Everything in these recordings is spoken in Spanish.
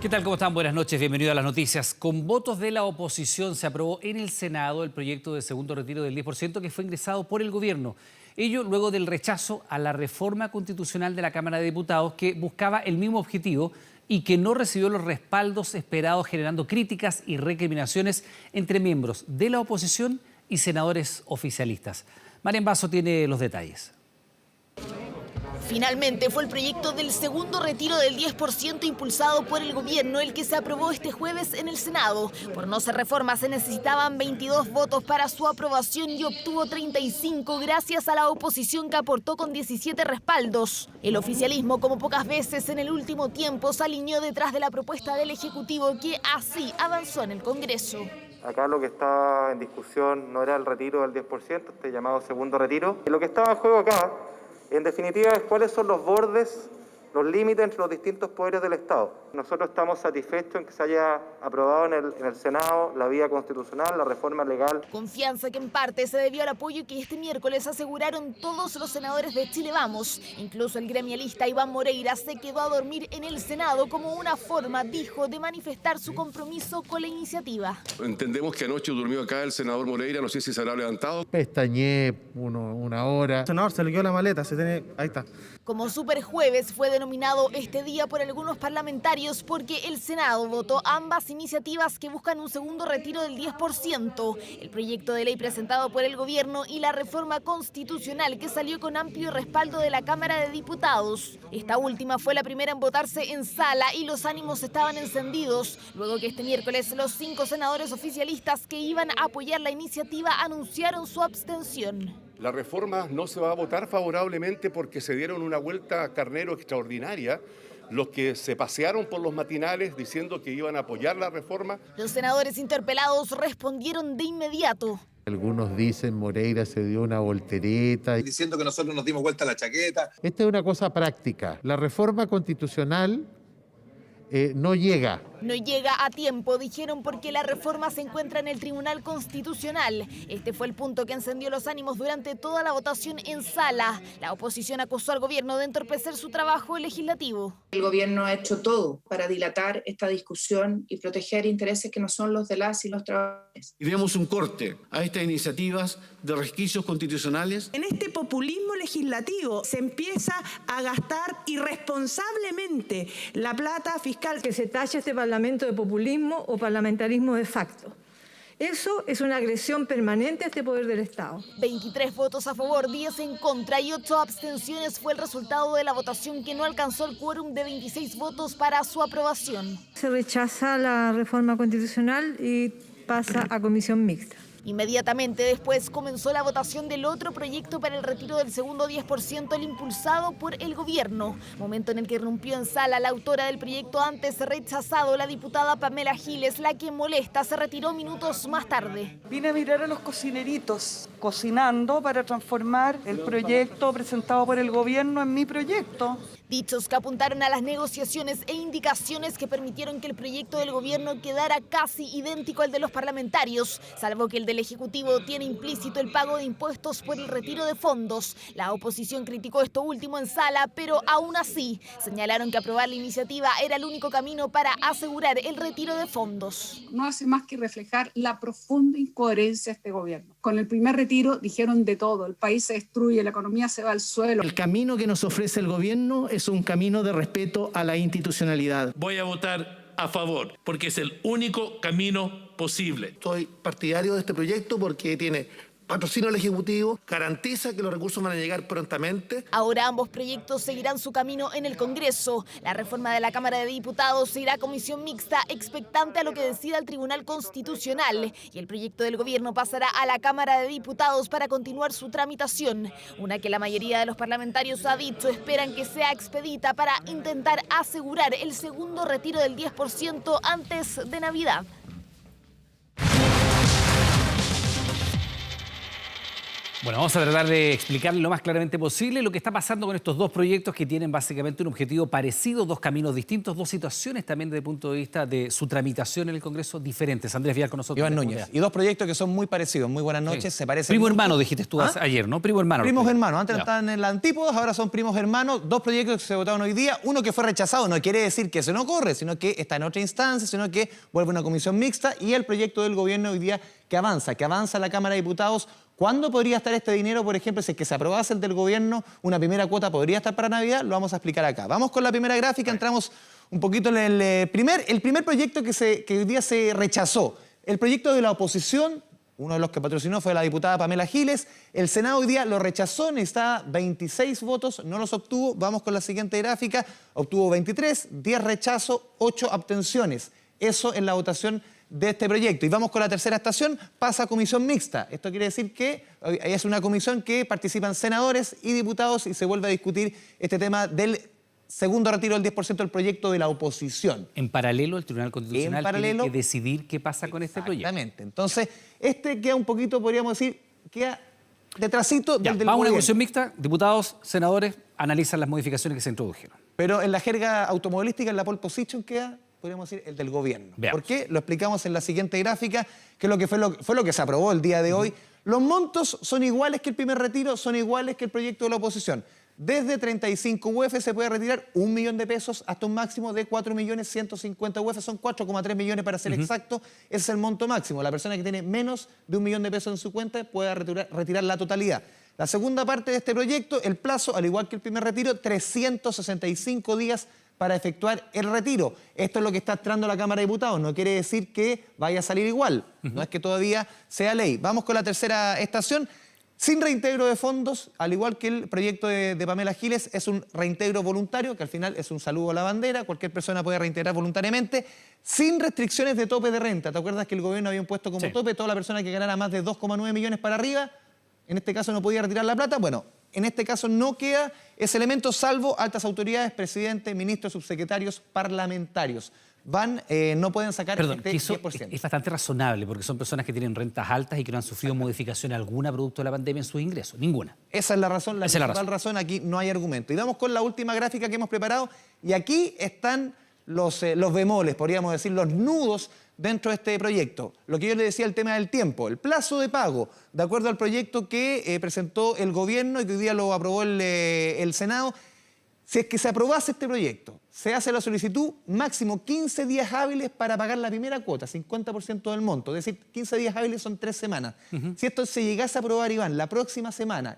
¿Qué tal? ¿Cómo están? Buenas noches, bienvenido a las noticias. Con votos de la oposición se aprobó en el Senado el proyecto de segundo retiro del 10% que fue ingresado por el gobierno. Ello luego del rechazo a la reforma constitucional de la Cámara de Diputados que buscaba el mismo objetivo y que no recibió los respaldos esperados, generando críticas y recriminaciones entre miembros de la oposición y senadores oficialistas. Marian Basso tiene los detalles. Finalmente fue el proyecto del segundo retiro del 10% impulsado por el gobierno el que se aprobó este jueves en el Senado. Por no ser reforma se necesitaban 22 votos para su aprobación y obtuvo 35 gracias a la oposición que aportó con 17 respaldos. El oficialismo, como pocas veces en el último tiempo, se alineó detrás de la propuesta del Ejecutivo que así avanzó en el Congreso. Acá lo que estaba en discusión no era el retiro del 10%, este llamado segundo retiro. Y lo que estaba en juego acá, en definitiva, es cuáles son los bordes, los límites entre los distintos poderes del Estado. Nosotros estamos satisfechos en que se haya aprobado en el Senado la vía constitucional, la reforma legal. Confianza que en parte se debió al apoyo que este miércoles aseguraron todos los senadores de Chile Vamos. Incluso el gremialista Iván Moreira se quedó a dormir en el Senado como una forma, dijo, de manifestar su compromiso con la iniciativa. Entendemos que anoche durmió acá el senador Moreira, no sé si se habrá levantado. Pestañé una hora. Senador, se le quedó la maleta, ahí está. Como Superjueves fue denominado este día por algunos parlamentarios porque el Senado votó ambas iniciativas que buscan un segundo retiro del 10%, el proyecto de ley presentado por el gobierno y la reforma constitucional que salió con amplio respaldo de la Cámara de Diputados. Esta última fue la primera en votarse en sala y los ánimos estaban encendidos, luego que este miércoles los 5 senadores oficialistas que iban a apoyar la iniciativa anunciaron su abstención. La reforma no se va a votar favorablemente porque se dieron una vuelta carnero extraordinaria los que se pasearon por los matinales diciendo que iban a apoyar la reforma. Los senadores interpelados respondieron de inmediato. Algunos dicen Moreira se dio una voltereta. Diciendo que nosotros nos dimos vuelta a la chaqueta. Esta es una cosa práctica. La reforma constitucional no llega. No llega a tiempo, dijeron, porque la reforma se encuentra en el Tribunal Constitucional. Este fue el punto que encendió los ánimos durante toda la votación en sala. La oposición acusó al gobierno de entorpecer su trabajo legislativo. El gobierno ha hecho todo para dilatar esta discusión y proteger intereses que no son los de las y los trabajadores. Y demos un corte a estas iniciativas de resquicios constitucionales. En este populismo legislativo se empieza a gastar irresponsablemente la plata fiscal. Que se tache este Parlamento de populismo o parlamentarismo de facto. Eso es una agresión permanente a este poder del Estado. 23 votos a favor, 10 en contra y 8 abstenciones fue el resultado de la votación que no alcanzó el quórum de 26 votos para su aprobación. Se rechaza la reforma constitucional y pasa a comisión mixta. Inmediatamente después comenzó la votación del otro proyecto para el retiro del segundo 10%, el impulsado por el gobierno. Momento en el que irrumpió en sala la autora del proyecto antes rechazado, la diputada Pamela Giles, la que molesta se retiró minutos más tarde. Vine a mirar a los cocineritos, cocinando para transformar el proyecto presentado por el gobierno en mi proyecto. Dichos que apuntaron a las negociaciones e indicaciones que permitieron que el proyecto del gobierno quedara casi idéntico al de los parlamentarios, salvo que el del Ejecutivo tiene implícito el pago de impuestos por el retiro de fondos. La oposición criticó esto último en sala, pero aún así señalaron que aprobar la iniciativa era el único camino para asegurar el retiro de fondos. No hace más que reflejar la profunda incoherencia de este gobierno. Con el primer retiro dijeron de todo, el país se destruye, la economía se va al suelo. El camino que nos ofrece el gobierno es un camino de respeto a la institucionalidad. Voy a votar a favor, porque es el único camino posible. Soy partidario de este proyecto porque tiene patrocinio del Ejecutivo, garantiza que los recursos van a llegar prontamente. Ahora ambos proyectos seguirán su camino en el Congreso. La reforma de la Cámara de Diputados irá a comisión mixta, expectante a lo que decida el Tribunal Constitucional. Y el proyecto del gobierno pasará a la Cámara de Diputados para continuar su tramitación. Una que la mayoría de los parlamentarios ha dicho esperan que sea expedita para intentar asegurar el segundo retiro del 10% antes de Navidad. Bueno, vamos a tratar de explicarle lo más claramente posible lo que está pasando con estos dos proyectos que tienen básicamente un objetivo parecido, dos caminos distintos, dos situaciones también desde el punto de vista de su tramitación en el Congreso diferentes. Andrés Vial con nosotros. Iván Núñez. Y dos proyectos que son muy parecidos. Muy buenas noches. Sí. Se parecen Primo mucho. hermano, dijiste tú ayer, ¿no? Primo hermano. Primos hermanos. Antes estaban en la antípodas, ahora son primos hermanos. Dos proyectos que se votaron hoy día. Uno que fue rechazado no quiere decir que eso no corre, sino que está en otra instancia, sino que vuelve a una comisión mixta. Y el proyecto del gobierno hoy día que avanza a la Cámara de Diputados. ¿Cuándo podría estar este dinero, por ejemplo, si es que se aprobase el del gobierno, una primera cuota podría estar para Navidad? Lo vamos a explicar acá. Vamos con la primera gráfica, entramos un poquito en el primer proyecto que hoy día se rechazó. El proyecto de la oposición, uno de los que patrocinó fue la diputada Pamela Giles. El Senado hoy día lo rechazó, necesitaba 26 votos, no los obtuvo. Vamos con la siguiente gráfica, obtuvo 23, 10 rechazos, 8 abstenciones. Eso en la votación de este proyecto. Y vamos con la tercera estación, pasa a comisión mixta. Esto quiere decir que es una comisión que participan senadores y diputados y se vuelve a discutir este tema del segundo retiro del 10% del proyecto de la oposición. En paralelo, el Tribunal Constitucional tiene que decidir qué pasa con este proyecto. Exactamente. Entonces, este queda un poquito, podríamos decir, queda detrásito del vamos a una comisión mixta, diputados, senadores, analizan las modificaciones que se introdujeron. Pero en la jerga automovilística, en la pole position, queda, podríamos decir, el del gobierno. Veamos. ¿Por qué? Lo explicamos en la siguiente gráfica, que fue lo que se aprobó el día de hoy. Los montos son iguales que el primer retiro, son iguales que el proyecto de la oposición. Desde 35 UF se puede retirar 1 millón de pesos hasta un máximo de 4.150.000 UF. Son 4,3 millones para ser exacto. Ese es el monto máximo. La persona que tiene menos de 1 millón de pesos en su cuenta puede retirar la totalidad. La segunda parte de este proyecto, el plazo, al igual que el primer retiro, 365 días para efectuar el retiro. Esto es lo que está entrando a la Cámara de Diputados. No quiere decir que vaya a salir igual. No es que todavía sea ley. Vamos con la tercera estación. Sin reintegro de fondos, al igual que el proyecto de Pamela Giles, es un reintegro voluntario, que al final es un saludo a la bandera. Cualquier persona puede reintegrar voluntariamente, sin restricciones de tope de renta. ¿Te acuerdas que el gobierno había impuesto como tope toda la persona que ganara más de 2,9 millones para arriba? En este caso no podía retirar la plata. Bueno, en este caso no queda ese elemento, salvo altas autoridades, presidente, ministros, subsecretarios, parlamentarios. No pueden sacar este 10%. Es bastante razonable, porque son personas que tienen rentas altas y que no han sufrido modificación alguna producto de la pandemia en sus ingresos, ninguna. Esa es la razón, la principal razón, aquí no hay argumento. Y vamos con la última gráfica que hemos preparado, y aquí están los bemoles, podríamos decir, los nudos dentro de este proyecto. Lo que yo le decía, el tema del tiempo, el plazo de pago, de acuerdo al proyecto que presentó el gobierno y que hoy día lo aprobó el Senado. Si es que se aprobase este proyecto, se hace la solicitud, máximo 15 días hábiles para pagar la primera cuota, 50% del monto. Es decir, 15 días hábiles son 3 semanas. Si esto se llegase a aprobar, Iván, la próxima semana,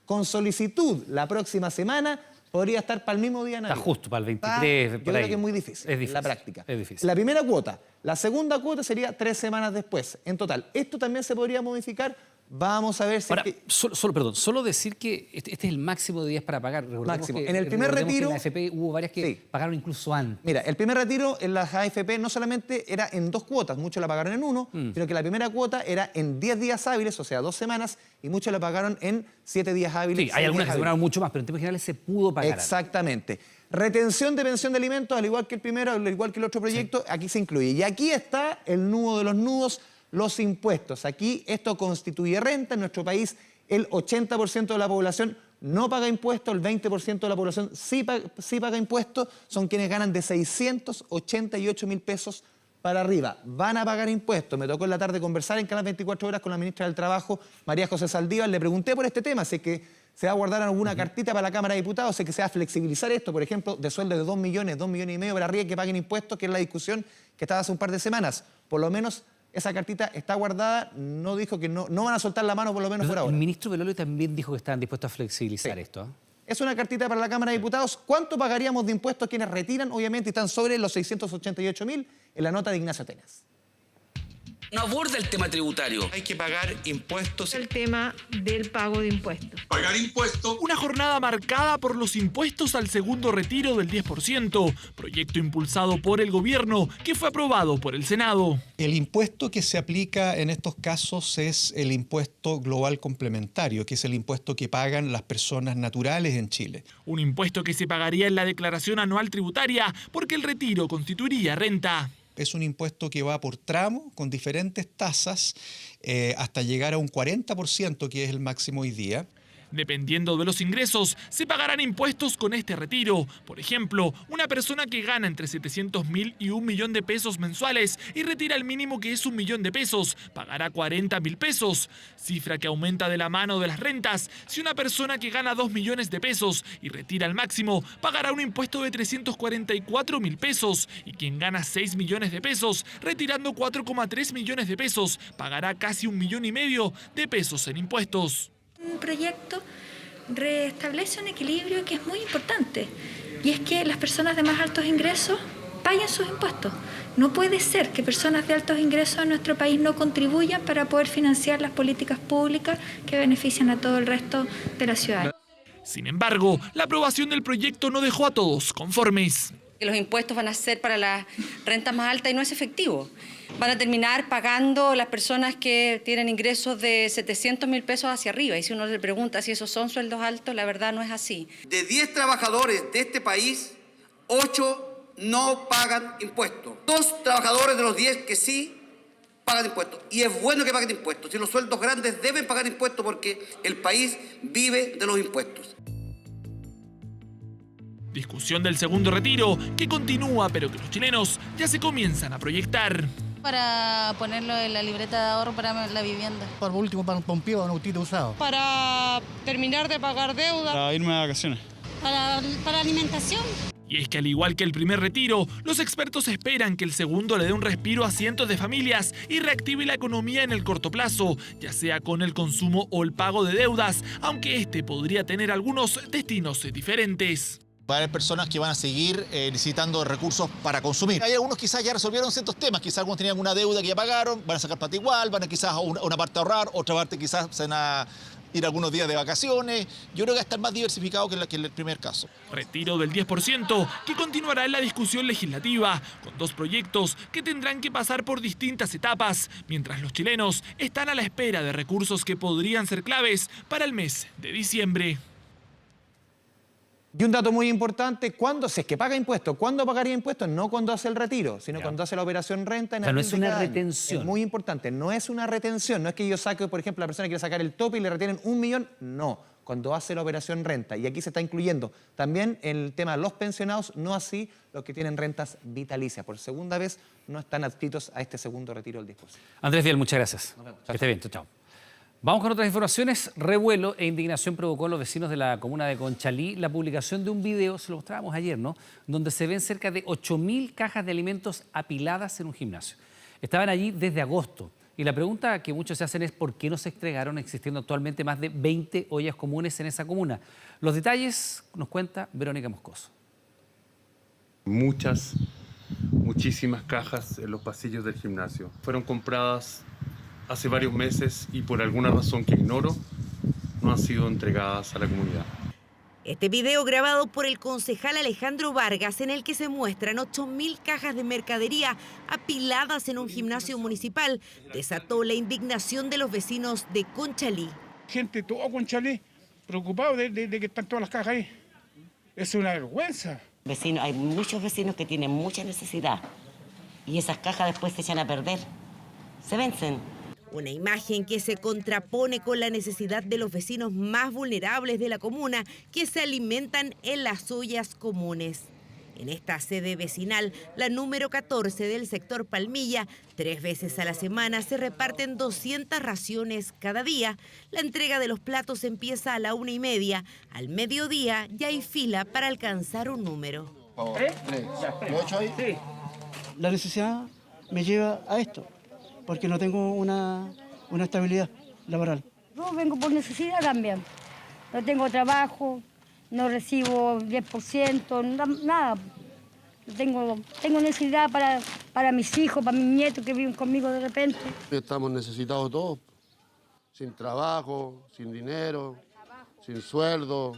con solicitud la próxima semana, podría estar para el mismo día. Está justo, para el 23, yo creo que es muy difícil, en la práctica. Es difícil. La primera cuota. La segunda cuota sería 3 semanas después, en total. Esto también se podría modificar. Vamos a ver si... Ahora, solo decir que este es el máximo de días para pagar. Máximo. En el primer retiro... En la AFP hubo varias que pagaron incluso antes. Mira, el primer retiro en las AFP no solamente era en 2 cuotas, muchos la pagaron en 1, sino que la primera cuota era en 10 días hábiles, o sea, 2 semanas, y muchos la pagaron en 7 días hábiles. Sí, hay algunas que se duraron mucho más, pero en términos generales se pudo pagar. Exactamente. Retención de pensión de alimentos, al igual que el primero, al igual que el otro proyecto, aquí se incluye. Y aquí está el nudo de los nudos, los impuestos. Aquí esto constituye renta. En nuestro país el 80% de la población no paga impuestos, el 20% de la población sí paga impuestos. Son quienes ganan de 688.000 pesos para arriba. Van a pagar impuestos. Me tocó en la tarde conversar en Canal 24 Horas con la ministra del Trabajo, María José Saldívar. Le pregunté por este tema, si es que se va a guardar alguna cartita para la Cámara de Diputados, si es que se va a flexibilizar esto, por ejemplo, de sueldos de 2 millones, 2 millones y medio para arriba y que paguen impuestos, que es la discusión que estaba hace un par de semanas. Por lo menos esa cartita está guardada, no dijo que no van a soltar la mano por lo menos por ahora. El ministro Belolio también dijo que estaban dispuestos a flexibilizar esto. Es una cartita para la Cámara de Diputados. ¿Cuánto pagaríamos de impuestos quienes retiran? Obviamente están sobre los 688.000 en la nota de Ignacio Atenas. No aborda el tema tributario. Hay que pagar impuestos. El tema del pago de impuestos. Pagar impuestos. Una jornada marcada por los impuestos al segundo retiro del 10%, proyecto impulsado por el gobierno que fue aprobado por el Senado. El impuesto que se aplica en estos casos es el impuesto global complementario, que es el impuesto que pagan las personas naturales en Chile. Un impuesto que se pagaría en la declaración anual tributaria porque el retiro constituiría renta. Es un impuesto que va por tramo, con diferentes tasas, hasta llegar a un 40%, que es el máximo hoy día. Dependiendo de los ingresos, se pagarán impuestos con este retiro. Por ejemplo, una persona que gana entre 700.000 y 1 millón de pesos mensuales y retira el mínimo, que es 1 millón de pesos, pagará 40.000 pesos, cifra que aumenta de la mano de las rentas. Si una persona que gana 2 millones de pesos y retira el máximo, pagará un impuesto de 344.000 pesos, y quien gana 6 millones de pesos, retirando 4,3 millones de pesos, pagará casi 1,5 millones de pesos en impuestos. Un proyecto restablece un equilibrio que es muy importante, y es que las personas de más altos ingresos paguen sus impuestos. No puede ser que personas de altos ingresos en nuestro país no contribuyan para poder financiar las políticas públicas que benefician a todo el resto de la ciudad. Sin embargo, la aprobación del proyecto no dejó a todos conformes. Los impuestos van a ser para las rentas más altas y no es efectivo. Van a terminar pagando las personas que tienen ingresos de 700.000 pesos hacia arriba. Y si uno le pregunta si esos son sueldos altos, la verdad no es así. De 10 trabajadores de este país, 8 no pagan impuestos. 2 trabajadores de los 10 que sí pagan impuestos. Y es bueno que paguen impuestos. Si los sueldos grandes deben pagar impuestos porque el país vive de los impuestos. Discusión del segundo retiro que continúa, pero que los chilenos ya se comienzan a proyectar. Para ponerlo en la libreta de ahorro para la vivienda. Por último, para un pompeo o un autito usado. Para terminar de pagar deuda. Para irme de vacaciones. Para alimentación. Y es que al igual que el primer retiro, los expertos esperan que el segundo le dé un respiro a cientos de familias y reactive la economía en el corto plazo, ya sea con el consumo o el pago de deudas, aunque este podría tener algunos destinos diferentes. Va a haber personas que van a seguir necesitando recursos para consumir. Hay algunos quizás ya resolvieron ciertos temas, quizás algunos tenían una deuda que ya pagaron, van a sacar plata igual, van a quizás una parte a ahorrar, otra parte quizás se van a ir algunos días de vacaciones. Yo creo que va a estar más diversificado que en el primer caso. Retiro del 10% que continuará en la discusión legislativa, con 2 proyectos que tendrán que pasar por distintas etapas, mientras los chilenos están a la espera de recursos que podrían ser claves para el mes de diciembre. Y un dato muy importante, ¿cuándo? Si es que paga impuestos, ¿cuándo pagaría impuestos? No cuando hace el retiro, sino cuando hace la operación renta. No es una retención. Es muy importante, no es una retención. No es que yo saque, por ejemplo, la persona quiere sacar el tope y le retienen 1 millón. No, cuando hace la operación renta. Y aquí se está incluyendo también el tema de los pensionados, no así los que tienen rentas vitalicias. Por segunda vez no están adscritos a este segundo retiro del 10%. Andrés Vial, muchas gracias. Que esté bien, chao. Vamos con otras informaciones. Revuelo e indignación provocó en los vecinos de la comuna de Conchalí la publicación de un video, se lo mostrábamos ayer, ¿no?, donde se ven cerca de 8.000 cajas de alimentos apiladas en un gimnasio. Estaban allí desde agosto. Y la pregunta que muchos se hacen es ¿por qué no se entregaron, existiendo actualmente más de 20 ollas comunes en esa comuna? Los detalles nos cuenta Verónica Moscoso. Muchísimas cajas en los pasillos del gimnasio. Fueron compradas hace varios meses y por alguna razón que ignoro, no han sido entregadas a la comunidad. Este video grabado por el concejal Alejandro Vargas, en el que se muestran 8.000 cajas de mercadería apiladas en un gimnasio municipal, desató la indignación de los vecinos de Conchalí. Gente, todo Conchalí, preocupado de que están todas las cajas ahí. Es una vergüenza. Hay muchos vecinos que tienen mucha necesidad y esas cajas después se echan a perder, se vencen. Una imagen que se contrapone con la necesidad de los vecinos más vulnerables de la comuna que se alimentan en las ollas comunes. En esta sede vecinal, la número 14 del sector Palmilla, 3 veces a la semana se reparten 200 raciones cada día. La entrega de los platos empieza a la 1:30. Al mediodía ya hay fila para alcanzar un número. La necesidad me lleva a esto, porque no tengo una estabilidad laboral. Yo vengo por necesidad también. No tengo trabajo, no recibo 10%, nada. Tengo necesidad para mis hijos, para mis nietos que viven conmigo de repente. Estamos necesitados todos, sin trabajo, sin dinero, sin sueldo,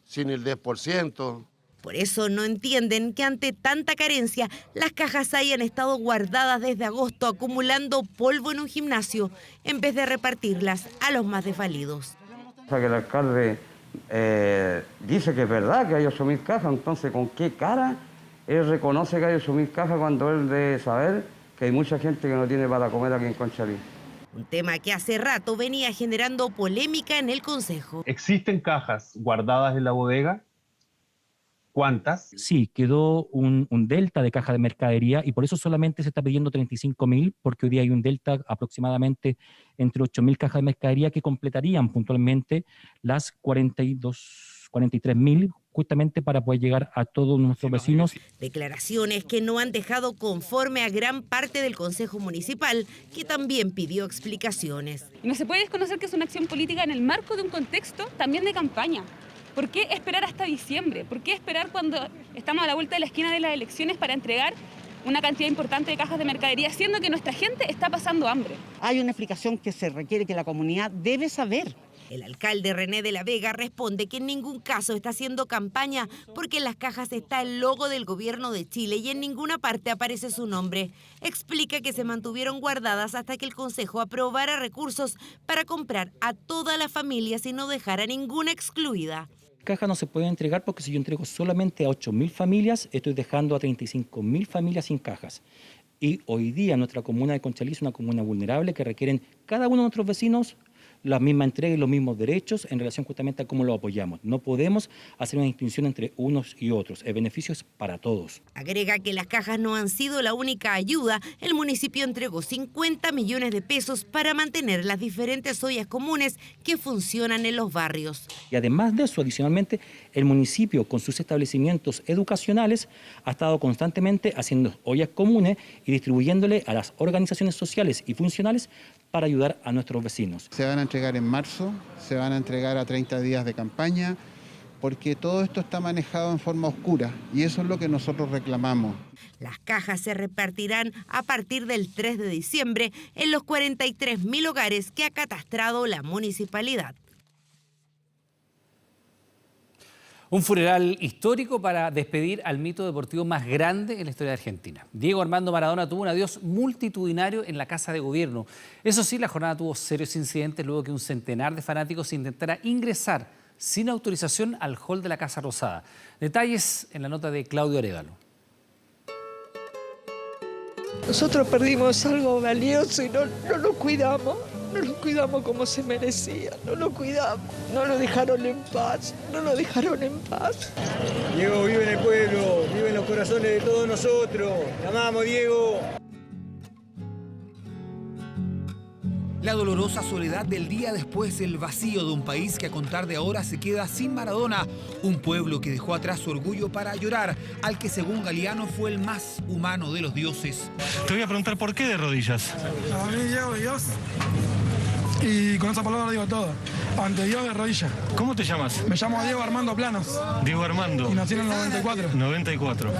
sin el 10%. Por eso no entienden que ante tanta carencia, las cajas hayan estado guardadas desde agosto acumulando polvo en un gimnasio, en vez de repartirlas a los más desvalidos. O sea, que el alcalde dice que es verdad que hay 8.000 cajas, entonces ¿con qué cara Él reconoce que hay que asumir caja cuando él debe saber que hay mucha gente que no tiene para comer aquí en Conchalí. Un tema que hace rato venía generando polémica en el Consejo. ¿Existen cajas guardadas en la bodega? ¿Cuántas? Sí, quedó un delta de caja de mercadería y por eso solamente se está pidiendo 35.000, porque hoy día hay un delta aproximadamente entre 8.000 cajas de mercadería que completarían puntualmente las 43.000, justamente para poder llegar a todos nuestros vecinos. Declaraciones que no han dejado conforme a gran parte del Consejo Municipal, que también pidió explicaciones. No se puede desconocer que es una acción política en el marco de un contexto también de campaña. ¿Por qué esperar hasta diciembre? ¿Por qué esperar cuando estamos a la vuelta de la esquina de las elecciones para entregar una cantidad importante de cajas de mercadería, siendo que nuestra gente está pasando hambre? Hay una explicación que se requiere, que la comunidad debe saber. El alcalde René de la Vega responde que en ningún caso está haciendo campaña porque en las cajas está el logo del gobierno de Chile y en ninguna parte aparece su nombre. Explica que se mantuvieron guardadas hasta que el Consejo aprobara recursos para comprar a todas las familias y no dejara ninguna excluida. Cajas no se pueden entregar porque si yo entrego solamente a 8.000 familias, estoy dejando a 35.000 familias sin cajas. Y hoy día nuestra comuna de Conchalí es una comuna vulnerable que requieren cada uno de nuestros vecinos la misma entrega y los mismos derechos en relación justamente a cómo lo apoyamos. No podemos hacer una distinción entre unos y otros. El beneficio es para todos. Agrega que las cajas no han sido la única ayuda. El municipio entregó 50 millones de pesos para mantener las diferentes ollas comunes que funcionan en los barrios. Y además de eso, adicionalmente, el municipio con sus establecimientos educacionales ha estado constantemente haciendo ollas comunes y distribuyéndole a las organizaciones sociales y funcionales para ayudar a nuestros vecinos. Se van a entregar en marzo, se van a entregar a 30 días de campaña, porque todo esto está manejado en forma oscura y eso es lo que nosotros reclamamos. Las cajas se repartirán a partir del 3 de diciembre en los 43.000 hogares que ha catastrado la municipalidad. Un funeral histórico para despedir al mito deportivo más grande en la historia de Argentina. Diego Armando Maradona tuvo un adiós multitudinario en la Casa de Gobierno. Eso sí, la jornada tuvo serios incidentes luego que un centenar de fanáticos intentara ingresar sin autorización al hall de la Casa Rosada. Detalles en la nota de Claudio Arévalo. Nosotros perdimos algo valioso y no lo cuidamos. No lo cuidamos como se merecía, no lo cuidamos, no lo dejaron en paz, no lo dejaron en paz. Diego vive en el pueblo, vive en los corazones de todos nosotros. Te amamos, Diego. La dolorosa soledad del día después, el vacío de un país que a contar de ahora se queda sin Maradona. Un pueblo que dejó atrás su orgullo para llorar, al que según Galeano fue el más humano de los dioses. Te voy a preguntar por qué de rodillas. A mí Diego, Dios. Y con esa palabra digo todo. Ante Dios de rodillas. ¿Cómo te llamas? Me llamo Diego Armando Planos. Diego Armando. Y nací en el 94. 94.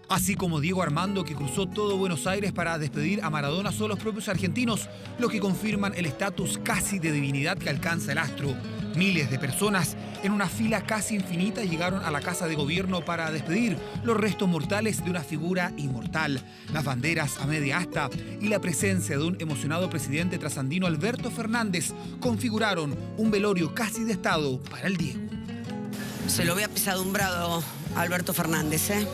Así como Diego Armando, que cruzó todo Buenos Aires para despedir a Maradona, son los propios argentinos los que confirman el estatus casi de divinidad que alcanza el astro. Miles de personas en una fila casi infinita llegaron a la Casa de Gobierno para despedir los restos mortales de una figura inmortal. Las banderas a media asta y la presencia de un emocionado presidente trasandino, Alberto Fernández, configuraron un velorio casi de Estado para el Diego. Se lo ve apesadumbrado a Alberto Fernández, ¿eh?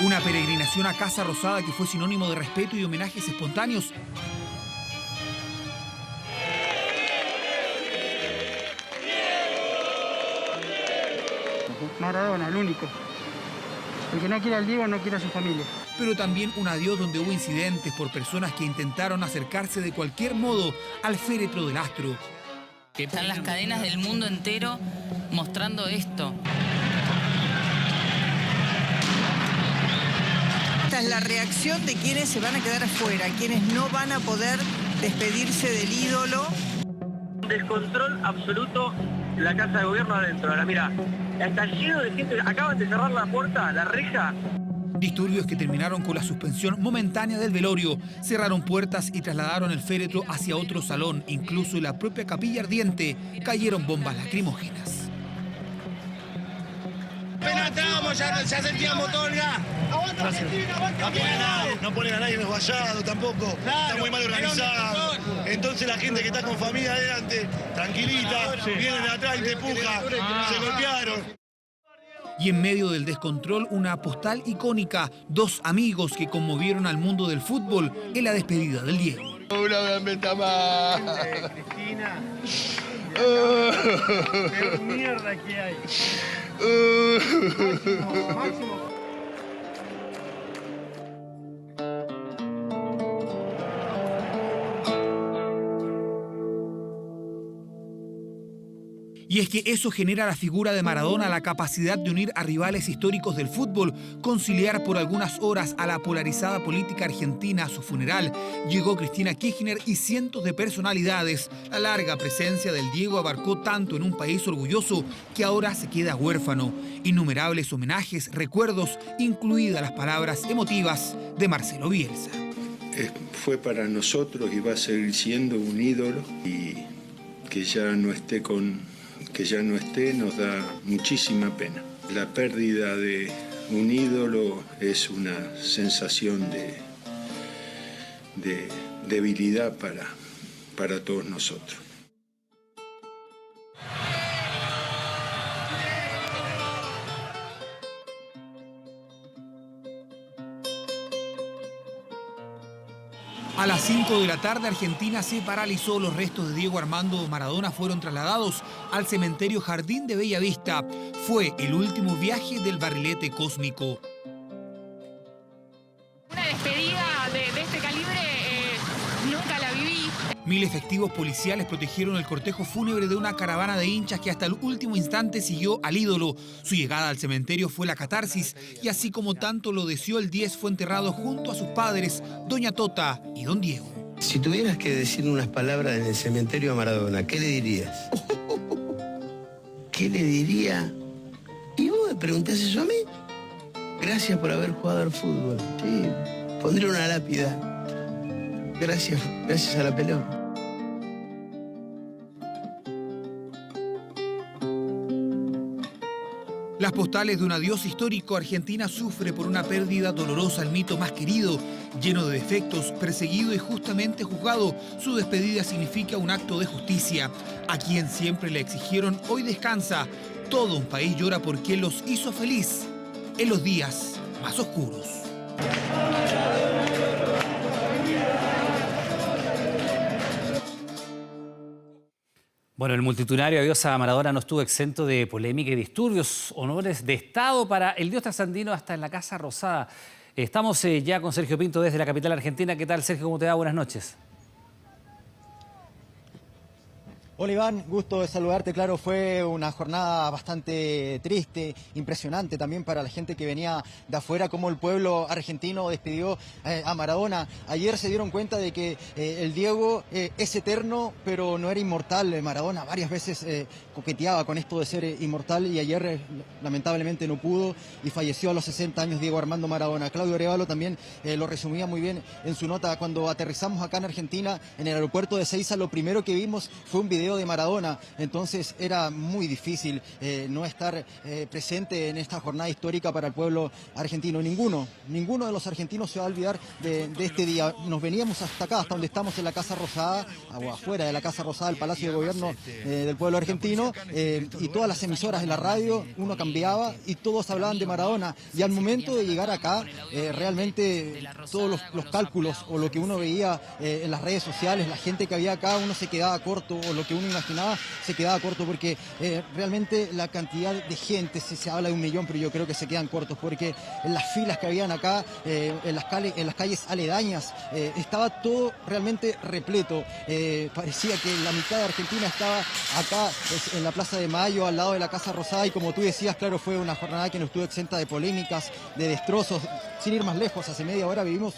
Una peregrinación a Casa Rosada que fue sinónimo de respeto y homenajes espontáneos. Maradona, el único. El que no quiere al Diego no quiere a su familia. Pero también un adiós donde hubo incidentes por personas que intentaron acercarse de cualquier modo al féretro del astro. Están las cadenas del mundo entero mostrando esto. Esta es la reacción de quienes se van a quedar afuera, quienes no van a poder despedirse del ídolo. Descontrol absoluto la Casa de Gobierno adentro. Ahora mira, está lleno de gente, acaban de cerrar la puerta, la reja. Disturbios que terminaron con la suspensión momentánea del velorio. Cerraron puertas y trasladaron el féretro hacia otro salón. Incluso en la propia capilla ardiente cayeron bombas lacrimógenas. Apenas entramos, ya sentíamos todo el gas. No ponen a nadie en los vallados tampoco. Está muy mal organizado. Entonces la gente que está con familia adelante, tranquilita, vienen de atrás y te empuja. Se golpearon. Y en medio del descontrol, una postal icónica, dos amigos que conmovieron al mundo del fútbol en la despedida del Diego. Una gambeta más. Cristina. Qué mierda que hay. Máximo. Y es que eso genera la figura de Maradona, la capacidad de unir a rivales históricos del fútbol, conciliar por algunas horas a la polarizada política argentina. A su funeral llegó Cristina Kirchner y cientos de personalidades. La larga presencia del Diego abarcó tanto en un país orgulloso que ahora se queda huérfano. Innumerables homenajes, recuerdos, incluidas las palabras emotivas de Marcelo Bielsa. Fue para nosotros y va a seguir siendo un ídolo, y que ya no esté nos da muchísima pena. La pérdida de un ídolo es una sensación de debilidad para todos nosotros. A las 5 de la tarde, Argentina se paralizó. Los restos de Diego Armando Maradona fueron trasladados al cementerio Jardín de Bella Vista. Fue el último viaje del barrilete cósmico. Una despedida de este calibre nunca la viví. 1000 efectivos policiales protegieron el cortejo fúnebre de una caravana de hinchas que hasta el último instante siguió al ídolo. Su llegada al cementerio fue la catarsis y así como tanto lo deseó el 10, fue enterrado junto a sus padres, doña Tota y don Diego. Si tuvieras que decir unas palabras en el cementerio a Maradona, ¿qué le dirías? ¿Qué le diría? ¿Y vos me preguntás eso a mí? Gracias por haber jugado al fútbol. Sí, pondré una lápida. Gracias a la pelota. Las postales de un adiós histórico. Argentina sufre por una pérdida dolorosa. El mito más querido, lleno de defectos, perseguido y justamente juzgado. Su despedida significa un acto de justicia. A quien siempre le exigieron, hoy descansa. Todo un país llora por quien los hizo feliz en los días más oscuros. Bueno, el multitudinario adiós a Maradona no estuvo exento de polémica y disturbios. Honores de Estado para el dios trasandino hasta en la Casa Rosada. Estamos ya con Sergio Pinto desde la capital argentina. ¿Qué tal, Sergio? ¿Cómo te va? Buenas noches. Hola Iván, gusto de saludarte. Claro, fue una jornada bastante triste, impresionante también para la gente que venía de afuera, como el pueblo argentino despidió a Maradona. Ayer se dieron cuenta de que el Diego es eterno, pero no era inmortal. Maradona varias veces coqueteaba con esto de ser inmortal y ayer lamentablemente no pudo y falleció a los 60 años Diego Armando Maradona. Claudio Arévalo también lo resumía muy bien en su nota. Cuando aterrizamos acá en Argentina, en el aeropuerto de Ezeiza, lo primero que vimos fue un video de Maradona, entonces era muy difícil no estar presente en esta jornada histórica para el pueblo argentino. Ninguno de los argentinos se va a olvidar de este día. Nos veníamos hasta acá, hasta donde estamos en la Casa Rosada, o afuera de la Casa Rosada, el Palacio de Gobierno del pueblo argentino, y todas las emisoras de la radio, uno cambiaba y todos hablaban de Maradona. Y al momento de llegar acá, realmente todos los cálculos o lo que uno veía en las redes sociales, la gente que había acá, uno se quedaba corto, o lo que uno imaginaba se quedaba corto, porque realmente la cantidad de gente, se habla de 1 millón, pero yo creo que se quedan cortos, porque en las filas que habían acá, en las calles aledañas, estaba todo realmente repleto. Parecía que la mitad de Argentina estaba acá en la Plaza de Mayo, al lado de la Casa Rosada, y como tú decías, claro, fue una jornada que no estuvo exenta de polémicas, de destrozos. Sin ir más lejos, hace media hora vivimos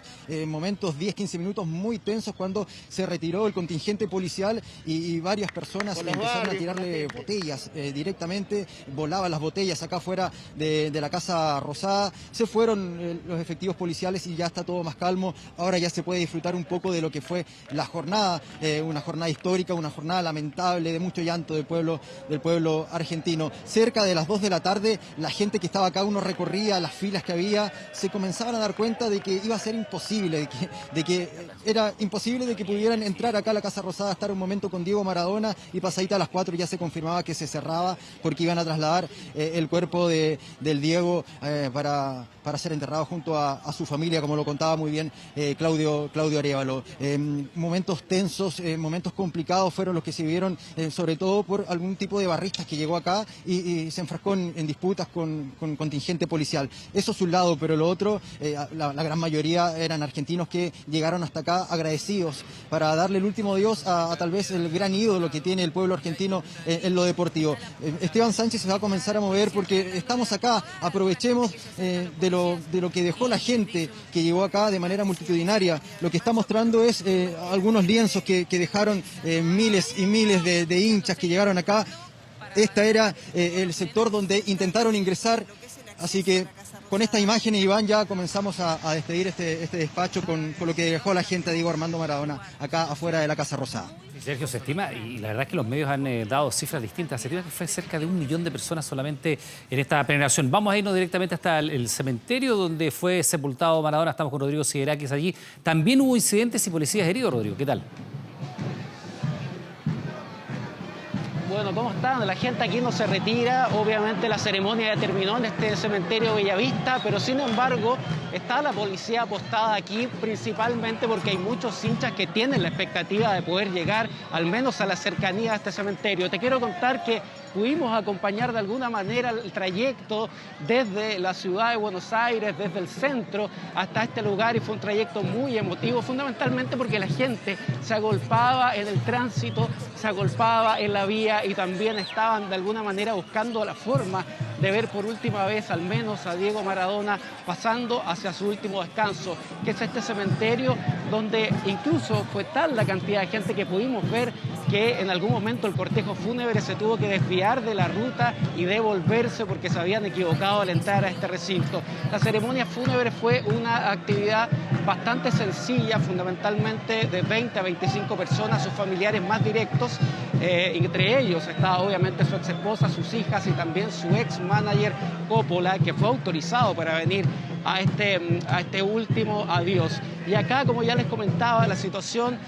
momentos, 10-15 minutos muy tensos, cuando se retiró el contingente policial y varios varias personas empezaron a tirarle botellas directamente, volaban las botellas acá afuera de la Casa Rosada. Se fueron los efectivos policiales y ya está todo más calmo. Ahora ya se puede disfrutar un poco de lo que fue la jornada, una jornada histórica, una jornada lamentable, de mucho llanto del pueblo argentino. Cerca de las 2 de la tarde, la gente que estaba acá, uno recorría las filas que había, se comenzaban a dar cuenta de que iba a ser imposible, de que era imposible de que pudieran entrar acá a la Casa Rosada, estar un momento con Diego Maradona, y pasadita a las 4 ya se confirmaba que se cerraba porque iban a trasladar el cuerpo del Diego para ser enterrado junto a su familia, como lo contaba muy bien Claudio Arévalo. Momentos tensos, momentos complicados fueron los que se vivieron, sobre todo por algún tipo de barristas que llegó acá y se enfrascó en disputas con contingente policial. Eso es un lado, pero lo otro, la gran mayoría eran argentinos que llegaron hasta acá agradecidos para darle el último adiós a tal vez el gran ídolo que tiene el pueblo argentino en lo deportivo. Esteban Sánchez se va a comenzar a mover porque estamos acá, aprovechemos de lo que dejó la gente que llegó acá de manera multitudinaria. Lo que está mostrando es algunos lienzos que dejaron miles y miles de hinchas que llegaron acá. Este era el sector donde intentaron ingresar, así que con estas imágenes, Iván, ya comenzamos a despedir este despacho con lo que dejó la gente de Diego Armando Maradona acá afuera de la Casa Rosada. Sergio, se estima, y la verdad es que los medios han dado cifras distintas, se estima que fue cerca de 1 millón de personas solamente en esta peregrinación. Vamos a irnos directamente hasta el cementerio donde fue sepultado Maradona. Estamos con Rodrigo Siderakis allí. También hubo incidentes y policías heridos, Rodrigo. ¿Qué tal? Bueno, ¿cómo están? La gente aquí no se retira, obviamente la ceremonia ya terminó en este cementerio Bellavista, pero sin embargo está la policía apostada aquí principalmente porque hay muchos hinchas que tienen la expectativa de poder llegar al menos a la cercanía de este cementerio. Te quiero contar que pudimos acompañar de alguna manera el trayecto desde la ciudad de Buenos Aires, desde el centro hasta este lugar, y fue un trayecto muy emotivo, fundamentalmente porque la gente se agolpaba en el tránsito, se agolpaba en la vía y también estaban de alguna manera buscando la forma de ver por última vez al menos a Diego Maradona pasando hacia su último descanso, que es este cementerio donde incluso fue tal la cantidad de gente que pudimos ver que en algún momento el cortejo fúnebre se tuvo que desviar de la ruta y devolverse porque se habían equivocado al entrar a este recinto. La ceremonia fúnebre fue una actividad bastante sencilla, fundamentalmente de 20 a 25 personas, sus familiares más directos, entre ellos estaba obviamente su ex esposa, sus hijas y también su ex manager Coppola, que fue autorizado para venir a este último adiós. Y acá, como ya les comentaba, la situación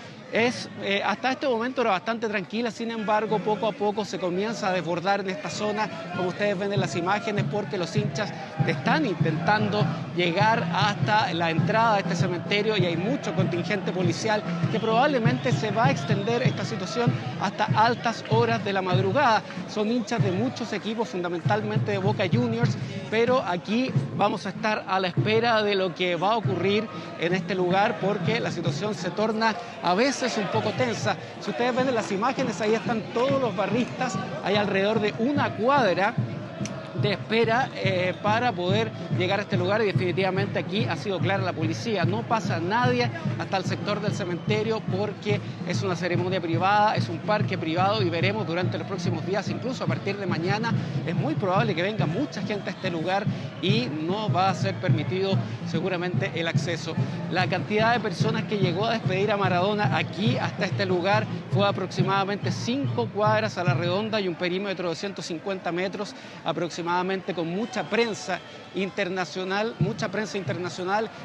hasta este momento era bastante tranquila, sin embargo poco a poco se comienza a desbordar en esta zona, como ustedes ven en las imágenes, porque los hinchas están intentando llegar hasta la entrada de este cementerio y hay mucho contingente policial que probablemente se va a extender esta situación hasta altas horas de la madrugada. Son hinchas de muchos equipos, fundamentalmente de Boca Juniors, pero aquí vamos a estar a la espera de lo que va a ocurrir en este lugar porque la situación se torna a veces un poco tensa. Si ustedes ven en las imágenes, ahí están todos los barristas, hay alrededor de 1 cuadra de espera para poder llegar a este lugar y definitivamente aquí ha sido clara la policía. No pasa nadie hasta el sector del cementerio porque es una ceremonia privada, es un parque privado y veremos durante los próximos días, incluso a partir de mañana, es muy probable que venga mucha gente a este lugar y no va a ser permitido seguramente el acceso. La cantidad de personas que llegó a despedir a Maradona aquí hasta este lugar fue aproximadamente 5 cuadras a la redonda y un perímetro de 150 metros aproximadamente, con mucha prensa internacional